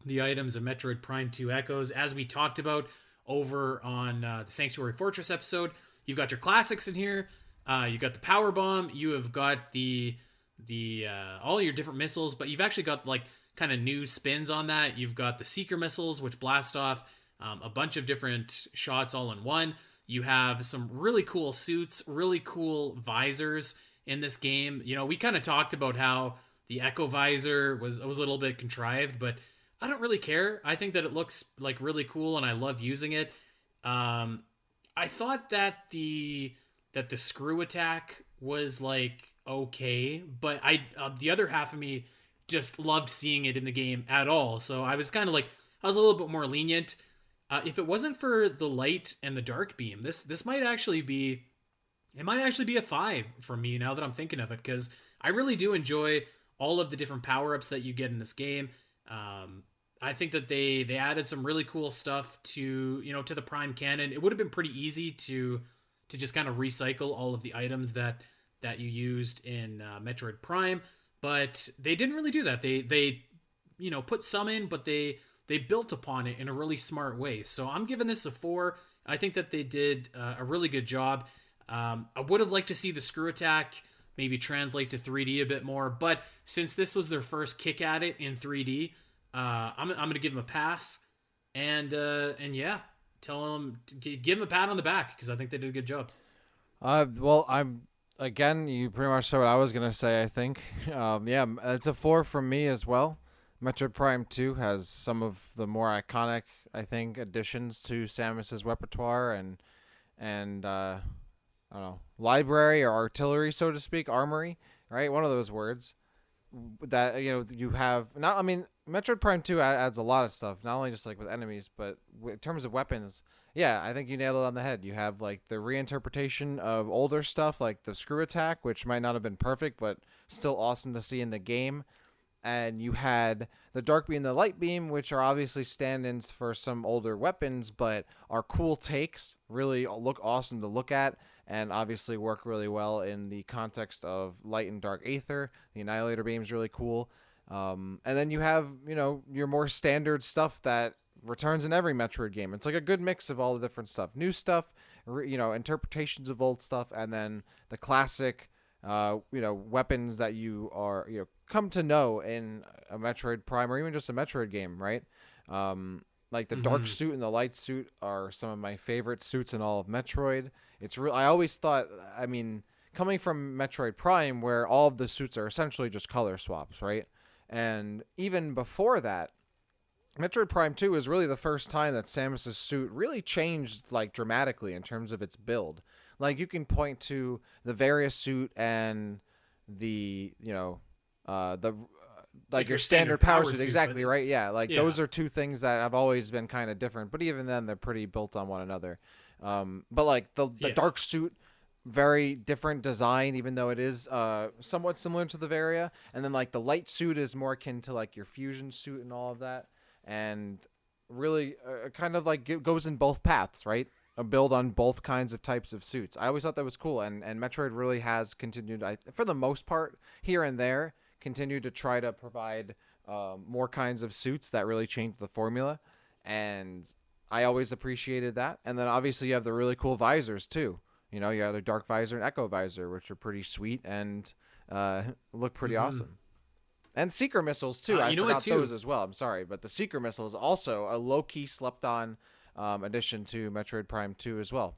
the items of Metroid Prime 2 Echoes. As we talked about over on the Sanctuary Fortress episode, you've got your classics in here. You got the power bomb. You have got the all your different missiles, but you've actually got like kind of new spins on that. You've got the seeker missiles, which blast off a bunch of different shots all in one. You have some really cool suits, really cool visors in this game. You know, we kind of talked about how the Echo visor was a little bit contrived, but I don't really care. I think that it looks like really cool, and I love using it. Um, I thought that the screw attack was like okay, but the other half of me just loved seeing it in the game at all. So I was kind of like I was a little bit more lenient. If it wasn't for the light and the dark beam, this might actually be it might actually be a 5 for me now that I'm thinking of it because I really do enjoy all of the different power ups that you get in this game. Um, I think that they added some really cool stuff to to the Prime canon. It would have been pretty easy to just kind of recycle all of the items that you used in Metroid Prime, but they didn't really do that. They put some in, but they built upon it in a really smart way. So I'm giving this a 4. I think that they did a really good job. I would have liked to see the screw attack maybe translate to 3D a bit more, but since this was their first kick at it in 3D, I'm going to give them a pass, and yeah, tell them give them a pat on the back because I think they did a good job. well, I'm again. You pretty much said what I was gonna say. I think, yeah, it's a 4 from me as well. Metroid Prime 2 has some of the more iconic, I think, additions to Samus's repertoire and I don't know, library or artillery, so to speak, armory, right? One of those words that you have. Not, I mean, Metroid Prime 2 adds a lot of stuff, not only just like with enemies, but in terms of weapons. Yeah, I think you nailed it on the head. You have like the reinterpretation of older stuff, like the screw attack, which might not have been perfect, but still awesome to see in the game. And you had the dark beam and the light beam, which are obviously stand-ins for some older weapons, but are cool takes. Really look awesome to look at, and obviously work really well in the context of light and dark aether. The annihilator beam is really cool. And then you have your more standard stuff that returns in every Metroid game. It's like a good mix of all the different stuff, new stuff, interpretations of old stuff, and then the classic weapons that you are come to know in a Metroid Prime or even just a Metroid game, right? Like the dark Mm-hmm. suit and the light suit are some of my favorite suits in all of Metroid. It's real. I always thought, I mean, coming from Metroid Prime, where all of the suits are essentially just color swaps, right? And even before that, Metroid Prime 2 is really the first time that Samus's suit really changed like dramatically in terms of its build. Like you can point to the various suit and the the like Like your your standard standard power power suit, suit, but exactly, right? Yeah, like yeah, those are two things that have always been kind of different, but even then they're pretty built on one another. But like the yeah. dark suit, very different design, even though it is somewhat similar to the Varia. And then like the light suit is more akin to like your fusion suit and all of that, and really kind of like goes in both paths, right? A build on both kinds of types of suits. I always thought that was cool, and Metroid really has continued, for the most part, here and there, continued to try to provide more kinds of suits that really change the formula, and I always appreciated that. And then obviously you have the really cool visors too. You have the dark visor and echo visor, which are pretty sweet and look pretty Mm-hmm. awesome. And seeker missiles too. I You know what forgot too? those as well. I'm sorry, but the seeker missile is also a low key slept on addition to Metroid Prime 2 as well.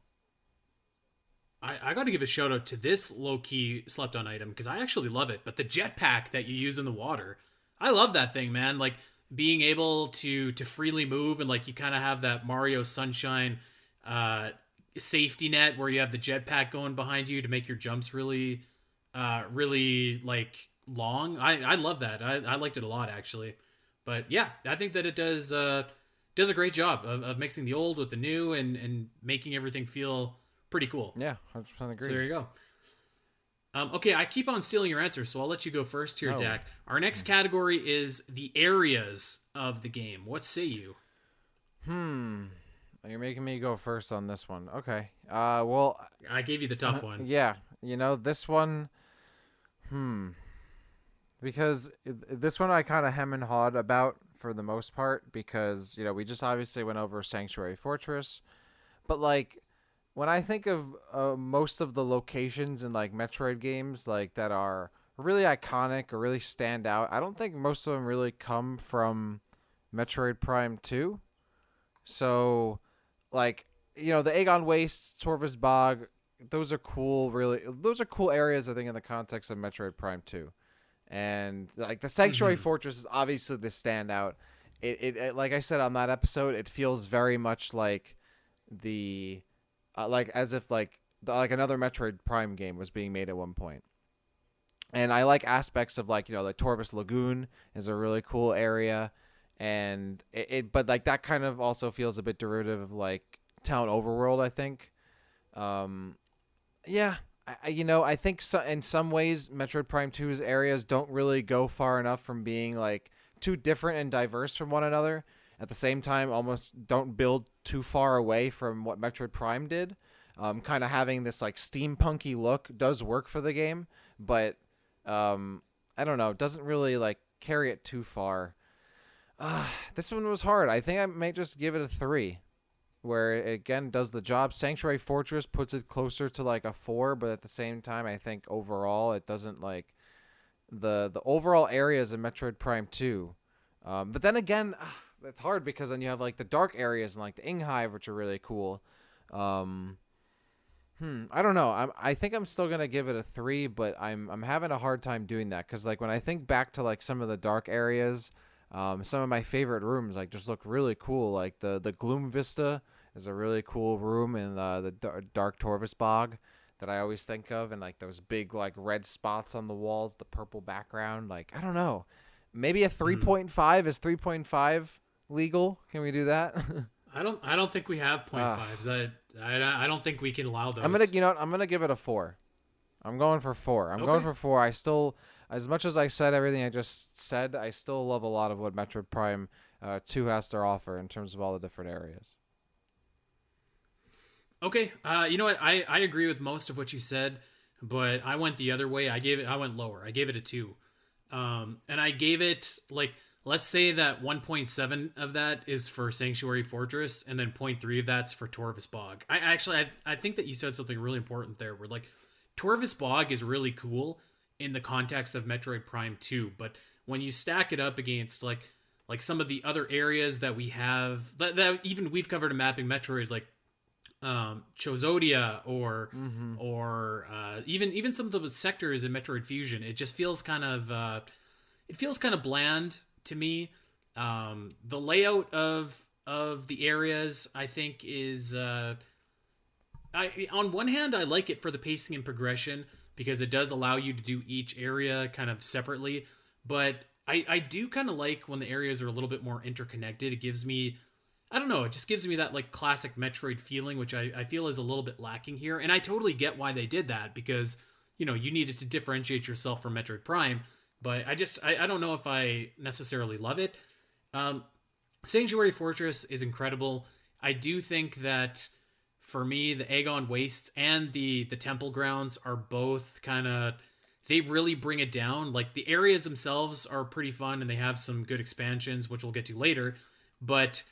I got to give a shout out to this low key slept on item because I actually love it. But the jetpack that you use in the water, I love that thing, man. Like being able to freely move and like you kind of have that Mario Sunshine uh, safety net where you have the jetpack going behind you to make your jumps really like long. I love that. I liked it a lot actually. But yeah, I think that it does. does a great job of mixing the old with the new and making everything feel pretty cool. Yeah, 100% So agree. there you go. Okay, I keep on stealing your answer, so I'll let you go first here, No. Dak. Our next category is the areas of the game. What say you? Hmm. You're making me go first on this one. Okay. Well, I gave you the tough one. yeah. This one. Hmm. Because this one I kind of hem and hawed about for the most part because we just obviously went over Sanctuary Fortress, but like when I think of most of the locations in like Metroid games like that are really iconic or really stand out, I don't think most of them really come from Metroid Prime 2. So like the Aegon Waste, Torvus Bog, those are cool. Really, those are cool areas. I think in the context of Metroid Prime 2, and like the Sanctuary Mm-hmm. Fortress is obviously the standout. It like I said on that episode, it feels very much like the like as if like another Metroid Prime game was being made at one point. And I like aspects of like like Torvus Lagoon is a really cool area, and but like that kind of also feels a bit derivative of like Town Overworld. I think, um, yeah, I think so, in some ways Metroid Prime 2's areas don't really go far enough from being like too different and diverse from one another. At the same time, almost don't build too far away from what Metroid Prime did. Kind of having this like steampunky look does work for the game, but um, I don't know, doesn't really like carry it too far. This one was hard. I think I might just give it a 3, where it again does the job. Sanctuary Fortress puts it closer to like a 4, but at the same time, I think overall it doesn't like the overall areas in Metroid Prime 2. But then again, it's hard because then you have like the dark areas and like the Inghive, which are really cool. Um, I don't know. I think I'm still gonna give it a 3, but I'm having a hard time doing that because like when I think back to like some of the dark areas, some of my favorite rooms like just look really cool. Like the Gloom Vista is a really cool room in the Dark Torvus Bog that I always think of, and like those big like red spots on the walls, the purple background. Like I don't know, maybe a Mm-hmm. 3.5 is 3.5 legal? Can we do that? I don't think we have point uh, fives. I don't think we can allow I'm gonna those. I'm gonna give it a 4. I'm going for 4. I'm going Okay. for 4. I still, as much as I said everything I just said, I still love a lot of what Metroid Prime 2 has to offer in terms of all the different areas. Okay. You know what? I agree with most of what you said, but I went the other way. I went lower. I gave it a 2. And I gave it like, let's say that 1.7 of that is for Sanctuary Fortress, and then zero point 0.3 of that's for Torvus Bog. I think that you said something really important there. Where like Torvus Bog is really cool in the context of Metroid Prime 2, but when you stack it up against like some of the other areas that we have that even we've covered in mapping Metroid, like Chozodia Mm-hmm. or even some of the sectors in Metroid Fusion, it just feels kind of bland to me. The layout of the areas, I think, is on one hand, I like it for the pacing and progression because it does allow you to do each area kind of separately. But I do kind of like when the areas are a little bit more interconnected. It gives me, I don't know, it just gives me that like classic Metroid feeling, which I feel is a little bit lacking here. And I totally get why they did that because, you needed to differentiate yourself from Metroid Prime. But I don't know if I necessarily love it. Um, Sanctuary Fortress is incredible. I do think that for me, the Aegon Wastes and the Temple Grounds are both kind of, they really bring it down. Like the areas themselves are pretty fun and they have some good expansions, which we'll get to later. But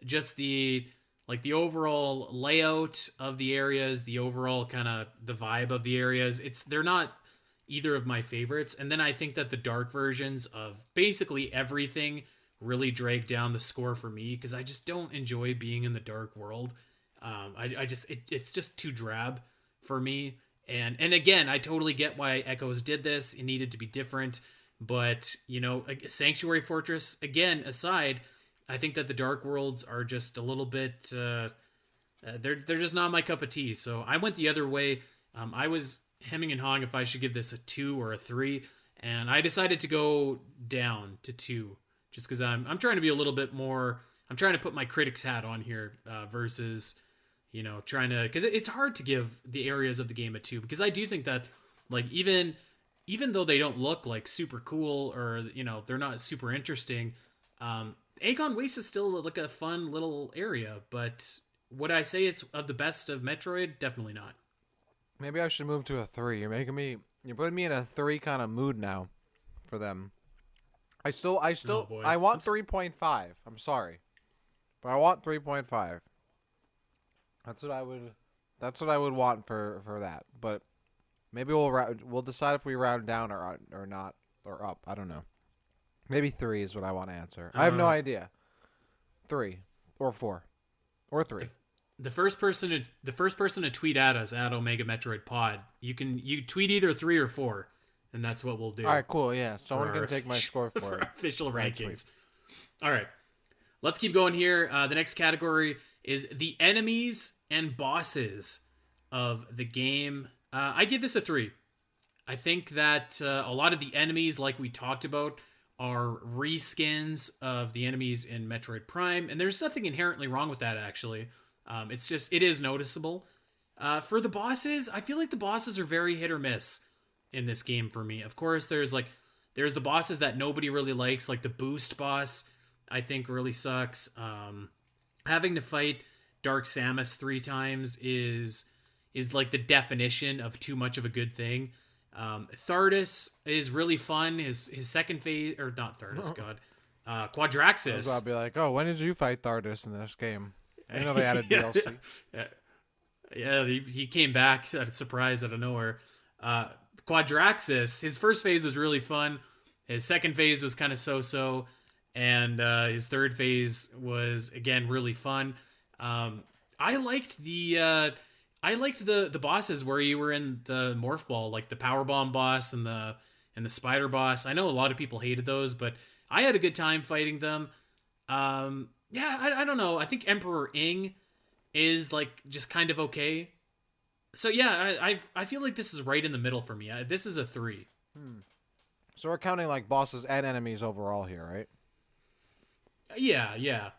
just the overall layout of the areas, the overall kind of the vibe of the areas, they're not either of my favorites. And then I think that the dark versions of basically everything really drag down the score for me because I just don't enjoy being in the dark world. I just it's just too drab for me. And again, I totally get why Echoes did this. It needed to be different, but Sanctuary Fortress again aside, I think that the dark worlds are just a little bit. They're just not my cup of tea. So I went the other way. I was hemming and hawing if I should give this a 2 or a 3, and I decided to go down to 2, just because I'm trying to be a little bit more I'm trying to put my critic's hat on here versus trying to, because it's hard to give the areas of the game a 2, because I do think that like even though they don't look like super cool, or they're not super interesting, Aegon Waste is still like a fun little area. But would I say it's of the best of Metroid? Definitely not. Maybe I should move to a 3. You're putting me in a 3 kind of mood now for them. Oh boy, I want 3.5. I'm sorry, but I want 3.5. That's what I would. That's what I would want for that. But maybe we'll decide if we round down or not, or up. I don't know. Maybe 3 is what I want to answer. I have no uh, idea. 3 or 4 or 3. the first person to tweet at us at Omega Metroid Pod, you tweet either 3 or 4, and that's what we'll do. All right, cool. Yeah, For someone can take my score for for it. our official Thanks, rankings. All right, let's keep going here. The next category is the enemies and bosses of the game. I give this a 3. I think that a lot of the enemies, like we talked about, are reskins of the enemies in Metroid Prime, and there's nothing inherently wrong with that, actually. It's just, it is noticeable. For the bosses, I feel like the bosses are very hit or miss in this game for me. Of course, there's the bosses that nobody really likes, like the boost boss, I think really sucks. Having to fight Dark Samus 3 times is like the definition of too much of a good thing. Thardus is really fun. His second phase, or not Thardus, God, Quadraxis. I'll be like, oh, when did you fight Thardus in this game? I know they added yeah, DLC. yeah, he came back at a surprise out of nowhere. Quadraxis, his first phase was really fun. His second phase was kind of so-so, and his third phase was again really fun. I liked the bosses where you were in the morph ball, like the power bomb boss and the spider boss. I know a lot of people hated those, but I had a good time fighting them. Yeah, I don't know. I think Emperor Ing is like just kind of okay. So yeah, I feel like this is right in the middle for me. This is a 3. So we're counting like bosses and enemies overall here, right? Yeah, yeah.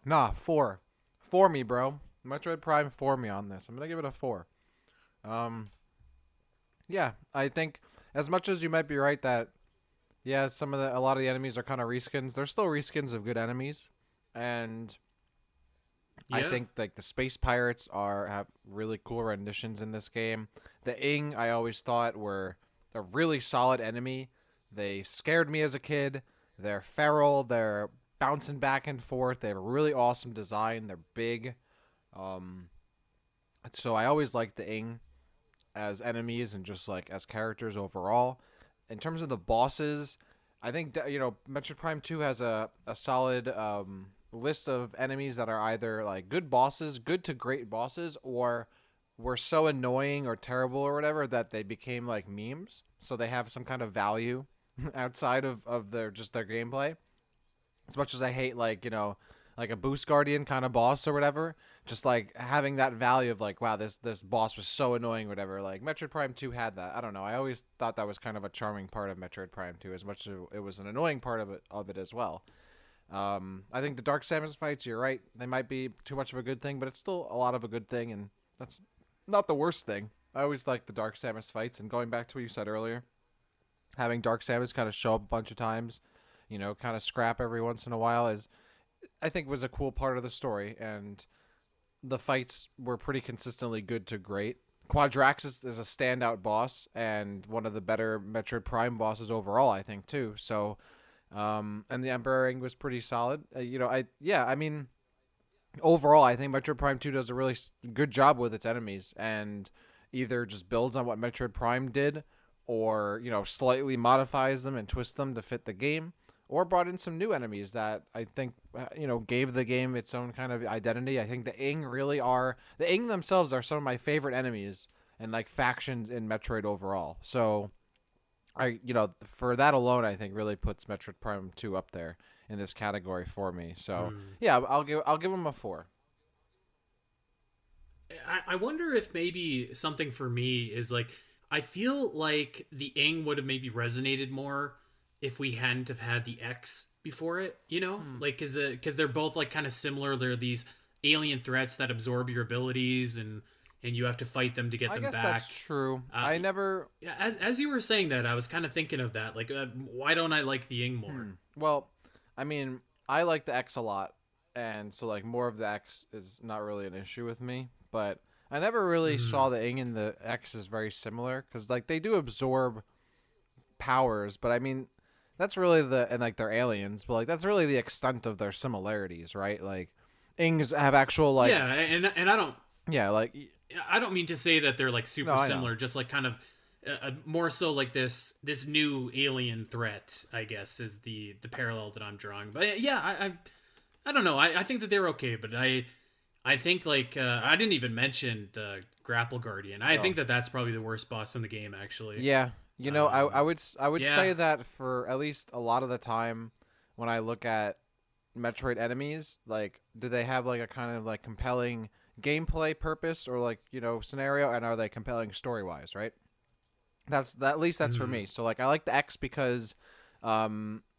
Nah, 4. For me, bro. Metroid Prime for me on this. I'm gonna give it a 4. Um, yeah, I think as much as you might be right that yeah, a lot of the enemies are kind of reskins. They're still reskins of good enemies, and I Yeah. think like the space pirates have really cool renditions in this game. The Ing I always thought were a really solid enemy. They scared me as a kid. They're feral. They're bouncing back and forth. They have a really awesome design. They're big. Um, so I always liked the Ing as enemies and just like as characters overall. In terms of the bosses, I think Metroid Prime 2 has a solid list of enemies that are either like good bosses, good to great bosses, or were so annoying or terrible or whatever that they became like memes. So they have some kind of value outside of their gameplay. As much as I hate like a Boost Guardian kind of boss or whatever, just like having that value of like, wow, this boss was so annoying or whatever. Like Metroid Prime 2 had that. I don't know. I always thought that was kind of a charming part of Metroid Prime 2, as much as it was an annoying part of it as well. I think the Dark Samus fights, you're right. They might be too much of a good thing, but it's still a lot of a good thing, and that's not the worst thing. I always like the Dark Samus fights, and going back to what you said earlier, having Dark Samus kind of show up a bunch of times, kind of scrap every once in a while is, I think, was a cool part of the story, and the fights were pretty consistently good to great. Quadraxis is a standout boss and one of the better Metroid Prime bosses overall, I think, too. So, and the Emperor Ing was pretty solid. I mean, overall, I think Metroid Prime 2 does a really good job with its enemies and either just builds on what Metroid Prime did or, slightly modifies them and twists them to fit the game, or brought in some new enemies that I think, gave the game its own kind of identity. I think the Ing themselves are some of my favorite enemies and like factions in Metroid overall. So for that alone, I think really puts Metroid Prime 2 up there in this category for me. So yeah, I'll give them a 4. I wonder if maybe something for me is like, I feel like the Ing would have maybe resonated more if we hadn't have had the X before it, you know, Hmm. like because they're both like kind of similar. They're these alien threats that absorb your abilities, and you have to fight them to get I them guess that's back. true. Uh, I never. yeah, as you were saying that, I was kind of thinking of that. Like, why don't I like the Ing more? Well, I mean, I like the X a lot, and so like more of the X is not really an issue with me. But I never really Mm, saw the Ing and the X as very similar because like they do absorb powers, but I mean, that's really the and like they're aliens, but like that's really the extent of their similarities, right? Like Ings have actual like yeah, and yeah, like I don't mean to say that they're like no, super I know. similar, just like kind of more so like this new alien threat, I guess, is the parallel that I'm drawing. But yeah, I don't know. I think that they're okay, but I think like I didn't even mention the Grapple Guardian. I Oh. think that that's probably the worst boss in the game, actually. Yeah, you know, I would Yeah, say that for at least a lot of the time when I look at Metroid enemies, like do they have like a kind of like compelling gameplay purpose or like, you know, scenario and are they compelling story-wise, right? That's that at least that's for mm, me. So like I like the X because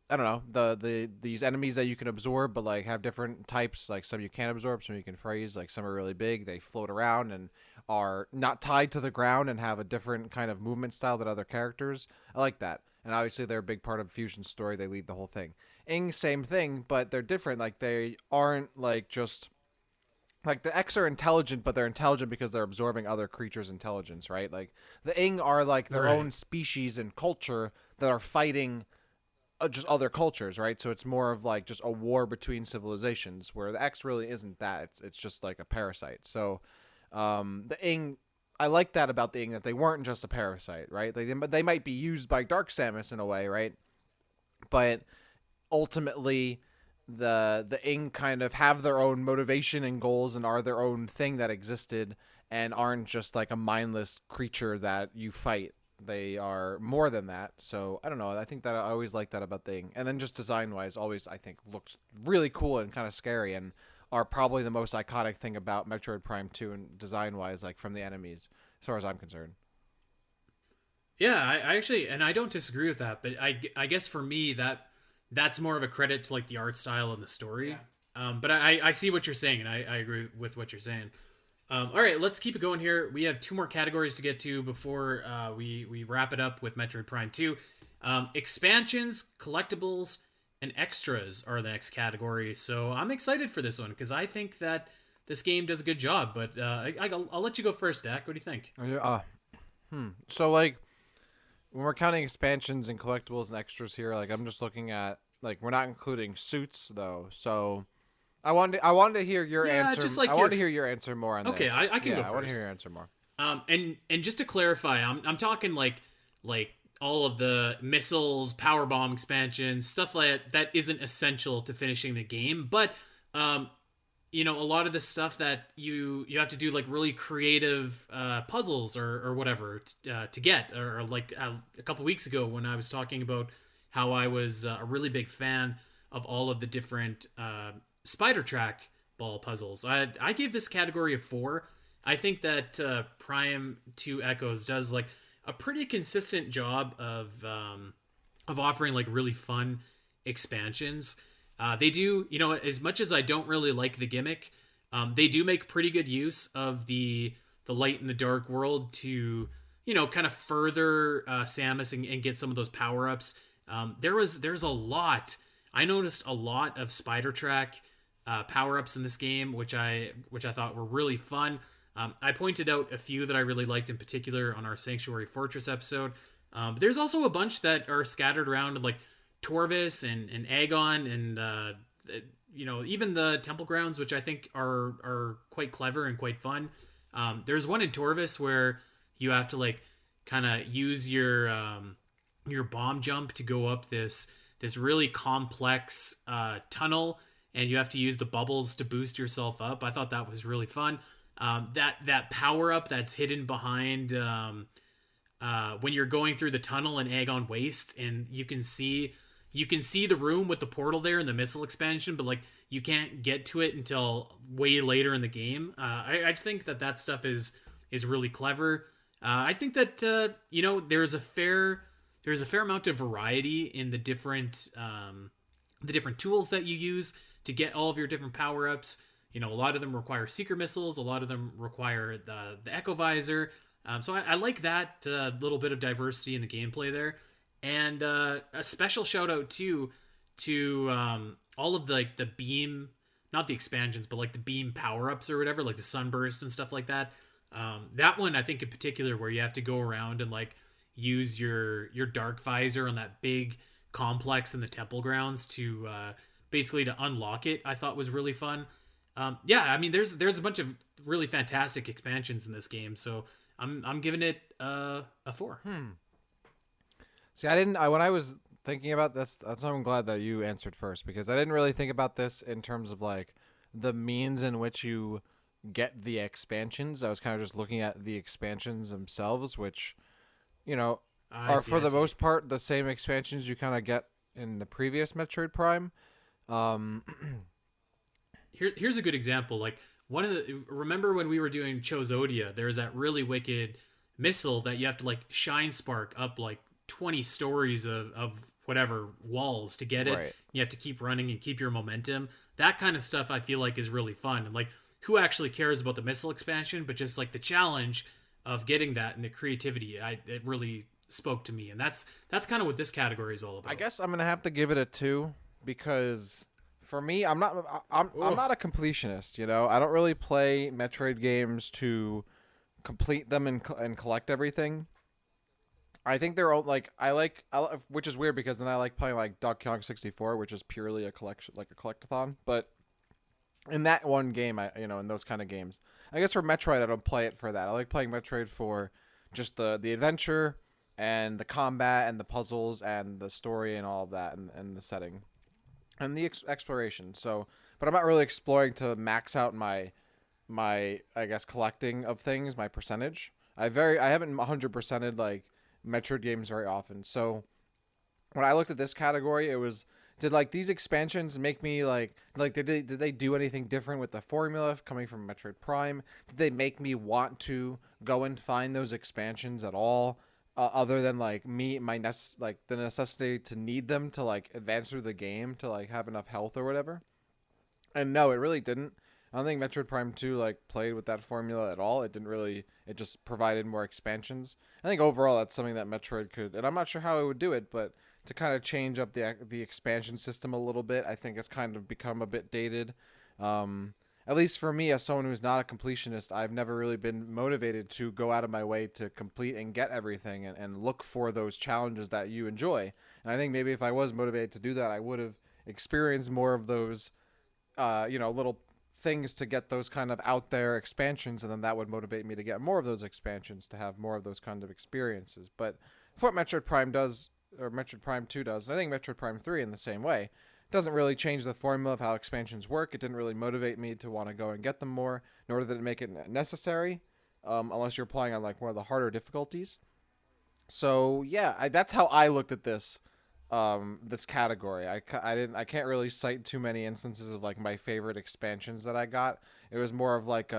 I don't know, the these enemies that you can absorb but like have different types, like some you can't absorb, some you can freeze, like some are really big, they float around and are not tied to the ground and have a different kind of movement style than other characters. I like that. And obviously they're a big part of Fusion's story. They lead the whole thing. Ing, same thing, but they're different. Like they aren't like just like the X are intelligent, but they're intelligent because they're absorbing other creatures' intelligence, right? Like the Ing are like their right. own species and culture that are fighting just other cultures, right? So it's more of like just a war between civilizations, where the X really isn't that. It's just like a parasite. So the Ing, I like that about the Ing that they weren't just a parasite, right? They might be used by Dark Samus in a way, right? But ultimately the Ing kind of have their own motivation and goals and are their own thing that existed and aren't just like a mindless creature that you fight. They are more than that. So I don't know. I think that I always like that about the Ing. And then just design wise, always I think looks really cool and kind of scary and are probably the most iconic thing about Metroid Prime 2 and design wise, like from the enemies, as far as I'm concerned. Yeah, I actually, and I don't disagree with that, but I guess for me that's more of a credit to like the art style and the Yeah. story. But I see what you're saying, and I agree with what you're saying. All right, let's keep it going here. We have two more categories to get to before we wrap it up with Metroid Prime 2. Expansions, collectibles, and extras are the next category. So I'm excited for this one because I think that this game does a good job. But I'll let you go first, Dak. What do you think? So like when we're counting expansions and collectibles and extras here, like I'm just looking at like we're not including suits though. So I wanted to hear your Yeah, answer. just like I your. want to hear your answer more on Okay, this. I can go Yeah, I want to hear first. your answer more. And just to clarify, I'm talking like all of the missiles, power bomb expansions, stuff like that isn't essential to finishing the game, but um, a lot of the stuff that you have to do like really creative puzzles or whatever to get, or like a couple weeks ago when I was talking about how I was a really big fan of all of the different spider track ball puzzles. I gave this category a 4. I think that Prime 2 Echoes does like a pretty consistent job of offering like really fun expansions. They do, as much as I don't really like the gimmick, they do make pretty good use of the light and the dark world to, kind of further Samus and get some of those power ups. There's a lot. I noticed a lot of spider track power ups in this game, which I thought were really fun. I pointed out a few that I really liked in particular on our Sanctuary Fortress episode. But there's also a bunch that are scattered around, like Torvis and Agon, and even the Temple Grounds, which I think are quite clever and quite fun. There's one in Torvis where you have to like kind of use your bomb jump to go up this really complex tunnel, and you have to use the bubbles to boost yourself up. I thought that was really fun. That power up that's hidden behind when you're going through the tunnel in Agon Waste, and you can see the room with the portal there and the missile expansion, but like you can't get to it until way later in the game. I think that stuff is really clever. I think that there's there's a fair amount of variety in the different tools that you use to get all of your different power ups. You know, a lot of them require secret missiles, a lot of them require the echo visor. So I like that little bit of diversity in the gameplay there, and a special shout out too to all of the like the beam, not the expansions, but like the beam power ups or whatever, like the sunburst and stuff like that. That one I think in particular, where you have to go around and like use your dark visor on that big complex in the temple grounds to basically to unlock it, I thought was really fun. Yeah, I mean, there's a bunch of really fantastic expansions in this game, so I'm giving it a 4. See, I didn't. When I was thinking about this, that's why I'm glad that you answered first, because I didn't really think about this in terms of like the means in which you get the expansions. I was kind of just looking at the expansions themselves, which you know I are see, for I the see. most part the same expansions you kind of get in the previous Metroid Prime. Um, Here's a good example. Like one of the remember when we were doing Chozodia, there's that really wicked missile that you have to like shine spark up like 20 stories of whatever walls to get it. right. You have to keep running and keep your momentum. That kind of stuff I feel like is really fun. And like who actually cares about the missile expansion, but just like the challenge of getting that and the creativity, it really spoke to me. And that's kind of what this category is all I about. guess I'm gonna have to give it a 2 because for me, I'm Oh, not a completionist. You know, I don't really play Metroid games to complete them and collect everything. I think they're all like which is weird because then I like playing like Donkey Kong 64, which is purely a collection, like a collectathon. But in that one game, in those kind of games, I guess for Metroid, I don't play it for that. I like playing Metroid for just the adventure and the combat and the puzzles and the story and all of that and the setting and the exploration. So, but I'm not really exploring to max out my I guess collecting of things, my percentage. I haven't 100%ed like Metroid games very often. So when I looked at this category, it was did like these expansions make me like did they do anything different with the formula coming from Metroid Prime? Did they make me want to go and find those expansions at all? Other than like like the necessity to need them to like advance through the game to like have enough health or whatever. And no, it really didn't. I don't think Metroid Prime 2 like played with that formula at all. It didn't really. It just provided more expansions. I think overall that's something that Metroid could, and I'm not sure how it would do it, but to kind of change up the expansion system a little bit, I think it's kind of become a bit dated. At least for me, as someone who's not a completionist, I've never really been motivated to go out of my way to complete and get everything and look for those challenges that you enjoy. And I think maybe if I was motivated to do that, I would have experienced more of those little things to get those kind of out there expansions, and then that would motivate me to get more of those expansions to have more of those kind of experiences. But for what Metroid Prime does, or Metroid Prime 2 does, and I think Metroid Prime 3 in the same way, doesn't really change the formula of how expansions work. It didn't really motivate me to want to go and get them more, nor did it make it necessary, unless you're playing on like one of the harder difficulties. So yeah, that's how I looked at this category. I can't really cite too many instances of like my favorite expansions that I got. It was more of like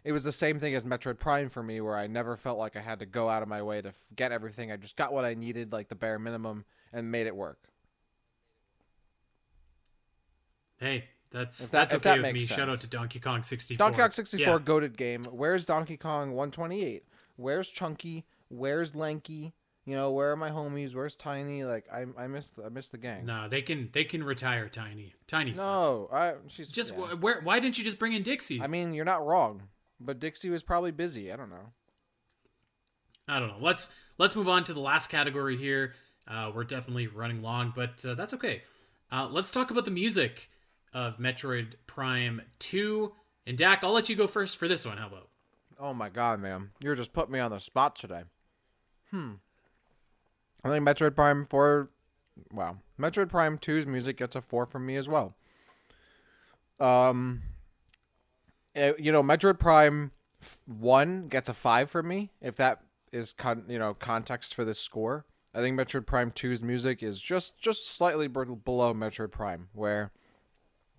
it was the same thing as Metroid Prime for me, where I never felt like I had to go out of my way to get everything. I just got what I needed, like the bare minimum, and made it work. hey, If that's if okay that with makes me. Shout out to sense. Donkey Kong Donkey Kong 64. 64 Yeah. goated game. Where's Donkey Kong 128? Where's Chunky? Where's Lanky? Where are my homies? Where's Tiny? Like I miss the gang. No, they can retire Tiny. Tiny sucks. No, I she's Just yeah. where? Why didn't you just bring in I Dixie? mean, you're not wrong, but Dixie was probably busy. I don't know. I don't know. Let's move on to the last category here. We're definitely running long, but that's okay. Let's talk about the music of Metroid Prime 2. And Dak, I'll let you go first for this one. How about? Oh my god, man, you're just putting me on the spot today. I think Metroid Prime 4. Wow, Metroid Prime 2's music gets a 4 from me as well. Um, Metroid Prime 1 gets a 5 from me. If that is context for this score, I think Metroid Prime 2's music is just slightly below Metroid Prime, where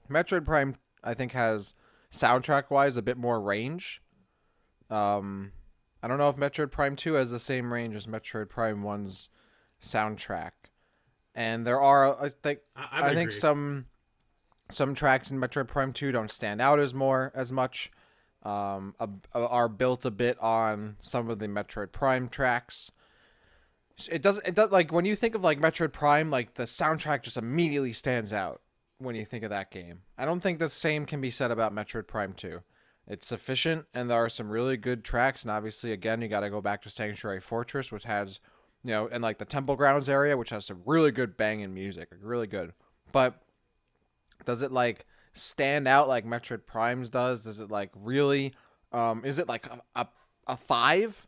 Metroid Prime I think has soundtrack wise a bit more range. I don't know if Metroid Prime 2 has the same range as Metroid Prime 1's soundtrack. And there are, I would I think agree. some tracks in Metroid Prime 2 don't stand out as much. Are built a bit on some of the Metroid Prime tracks. It does like when you think of like Metroid Prime, like the soundtrack just immediately stands out when you think of that game. I don't think the same can be said about Metroid Prime 2. It's sufficient, and there are some really good tracks. And obviously, again, you got to go back to Sanctuary Fortress, which has, and like the Temple Grounds area, which has some really good banging music, like really good. But does it like stand out like Metroid Prime's does? Does it like really? Is it like a five?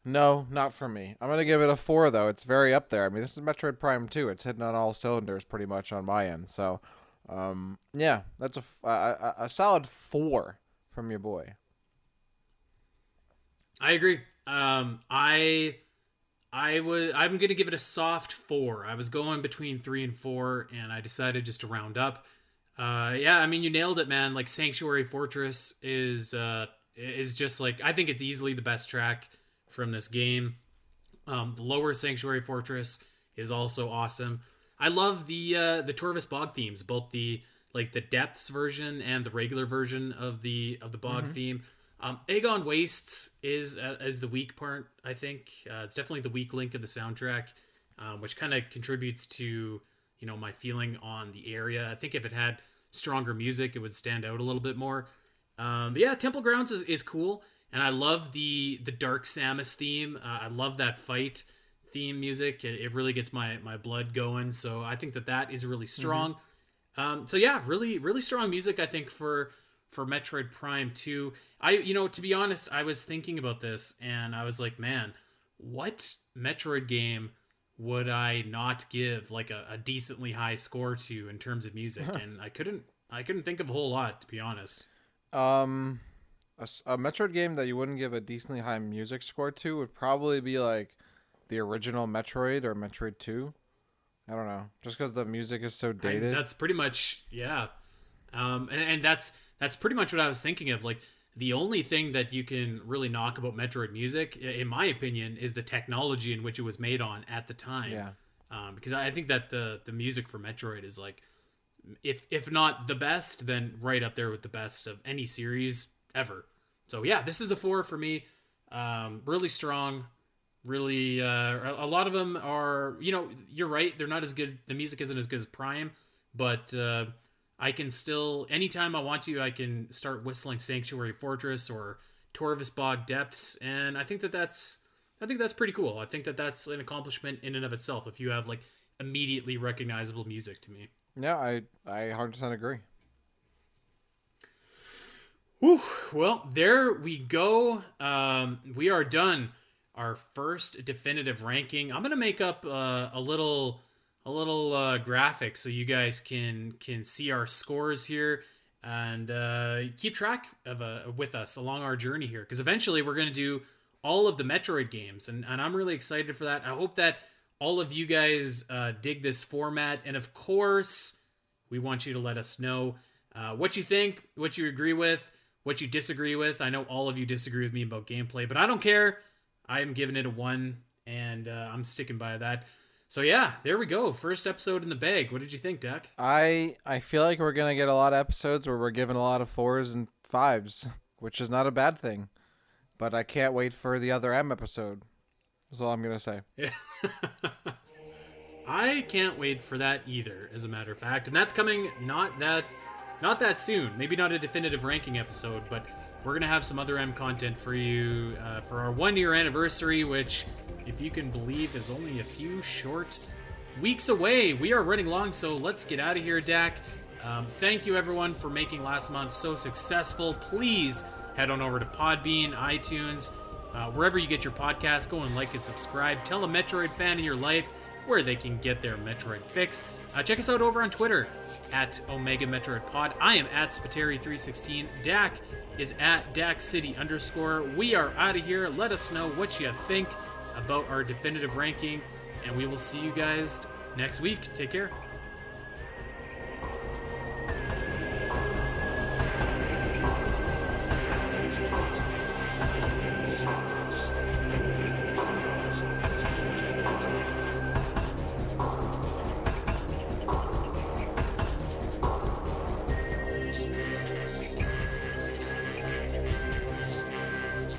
No, not for me. I'm gonna give it a 4 though. It's very up there. I mean, this is Metroid Prime 2. It's hitting on all cylinders pretty much on my end. So, yeah, that's a solid 4 from your boy. I agree. I'm gonna give it a soft 4. I was going between 3 and 4, and I decided just to round up. Yeah, I mean, you nailed it, man. Like Sanctuary Fortress is just like, I think it's easily the best track from this game. The lower Sanctuary Fortress is also awesome. I love the Torvis Bog themes, both the depths version and the regular version of the bog theme. Aegon Wastes is the weak part, I think. It's definitely the weak link of the soundtrack, which kind of contributes to my feeling on the area. I think if it had stronger music, it would stand out a little bit more. But yeah, Temple Grounds is cool, and I love the Dark Samus theme. I love that fight theme music. It really gets my blood going. So I think that is really strong. So yeah, really really strong music, I think, for Metroid Prime 2. To be honest, I was thinking about this and I was like, man, what Metroid game would I not give like a decently high score to in terms of music? And I couldn't think of a whole lot, to be honest. Um, a Metroid game that you wouldn't give a decently high music score to would probably be like the original Metroid or Metroid 2. I don't know, just because the music is so dated. That's pretty much, yeah. And that's pretty much what I was thinking of. Like, the only thing that you can really knock about Metroid music, in my opinion, is the technology in which it was made on at the time. Yeah. Because I think that the music for Metroid is like, if not the best, then right up there with the best of any series ever. So yeah, this is a 4 for me. Really strong. Really, a lot of them are. You're right. They're not as good. The music isn't as good as Prime, but I can still, anytime I want to, I can start whistling Sanctuary Fortress or Torvis Bog Depths, and I think that's pretty cool. I think that's an accomplishment in and of itself if you have like immediately recognizable music to me. Yeah, I 100% agree. Whew, well, there we go. We are done. Our first definitive ranking. I'm gonna make up a little graphic so you guys can see our scores here and keep track of with us along our journey here, because eventually we're going to do all of the Metroid games, and I'm really excited for that. I hope that all of you guys dig this format, and of course we want you to let us know what you think, what you agree with, what you disagree with. I know all of you disagree with me about gameplay, but I don't care. I am giving it a 1, and I'm sticking by that. So yeah, there we go. First episode in the bag. What did you think, Dak? I feel like we're gonna get a lot of episodes where we're giving a lot of 4s and 5s, which is not a bad thing. But I can't wait for the other M episode. That's all I'm gonna say. Yeah. I can't wait for that either, as a matter of fact. And that's coming not that soon. Maybe not a definitive ranking episode, but we're going to have some other M content for you for our 1-year anniversary, which, if you can believe, is only a few short weeks away. We are running long, so let's get out of here, Dak. Thank you, everyone, for making last month so successful. Please head on over to Podbean, iTunes, wherever you get your podcasts. Go and like and subscribe. Tell a Metroid fan in your life where they can get their Metroid fix. Check us out over on Twitter at Omega Metroid Pod. I am at Spateri316. Dak is at DakCity_. We are out of here. Let us know what you think about our definitive ranking, and we will see you guys next week. Take care.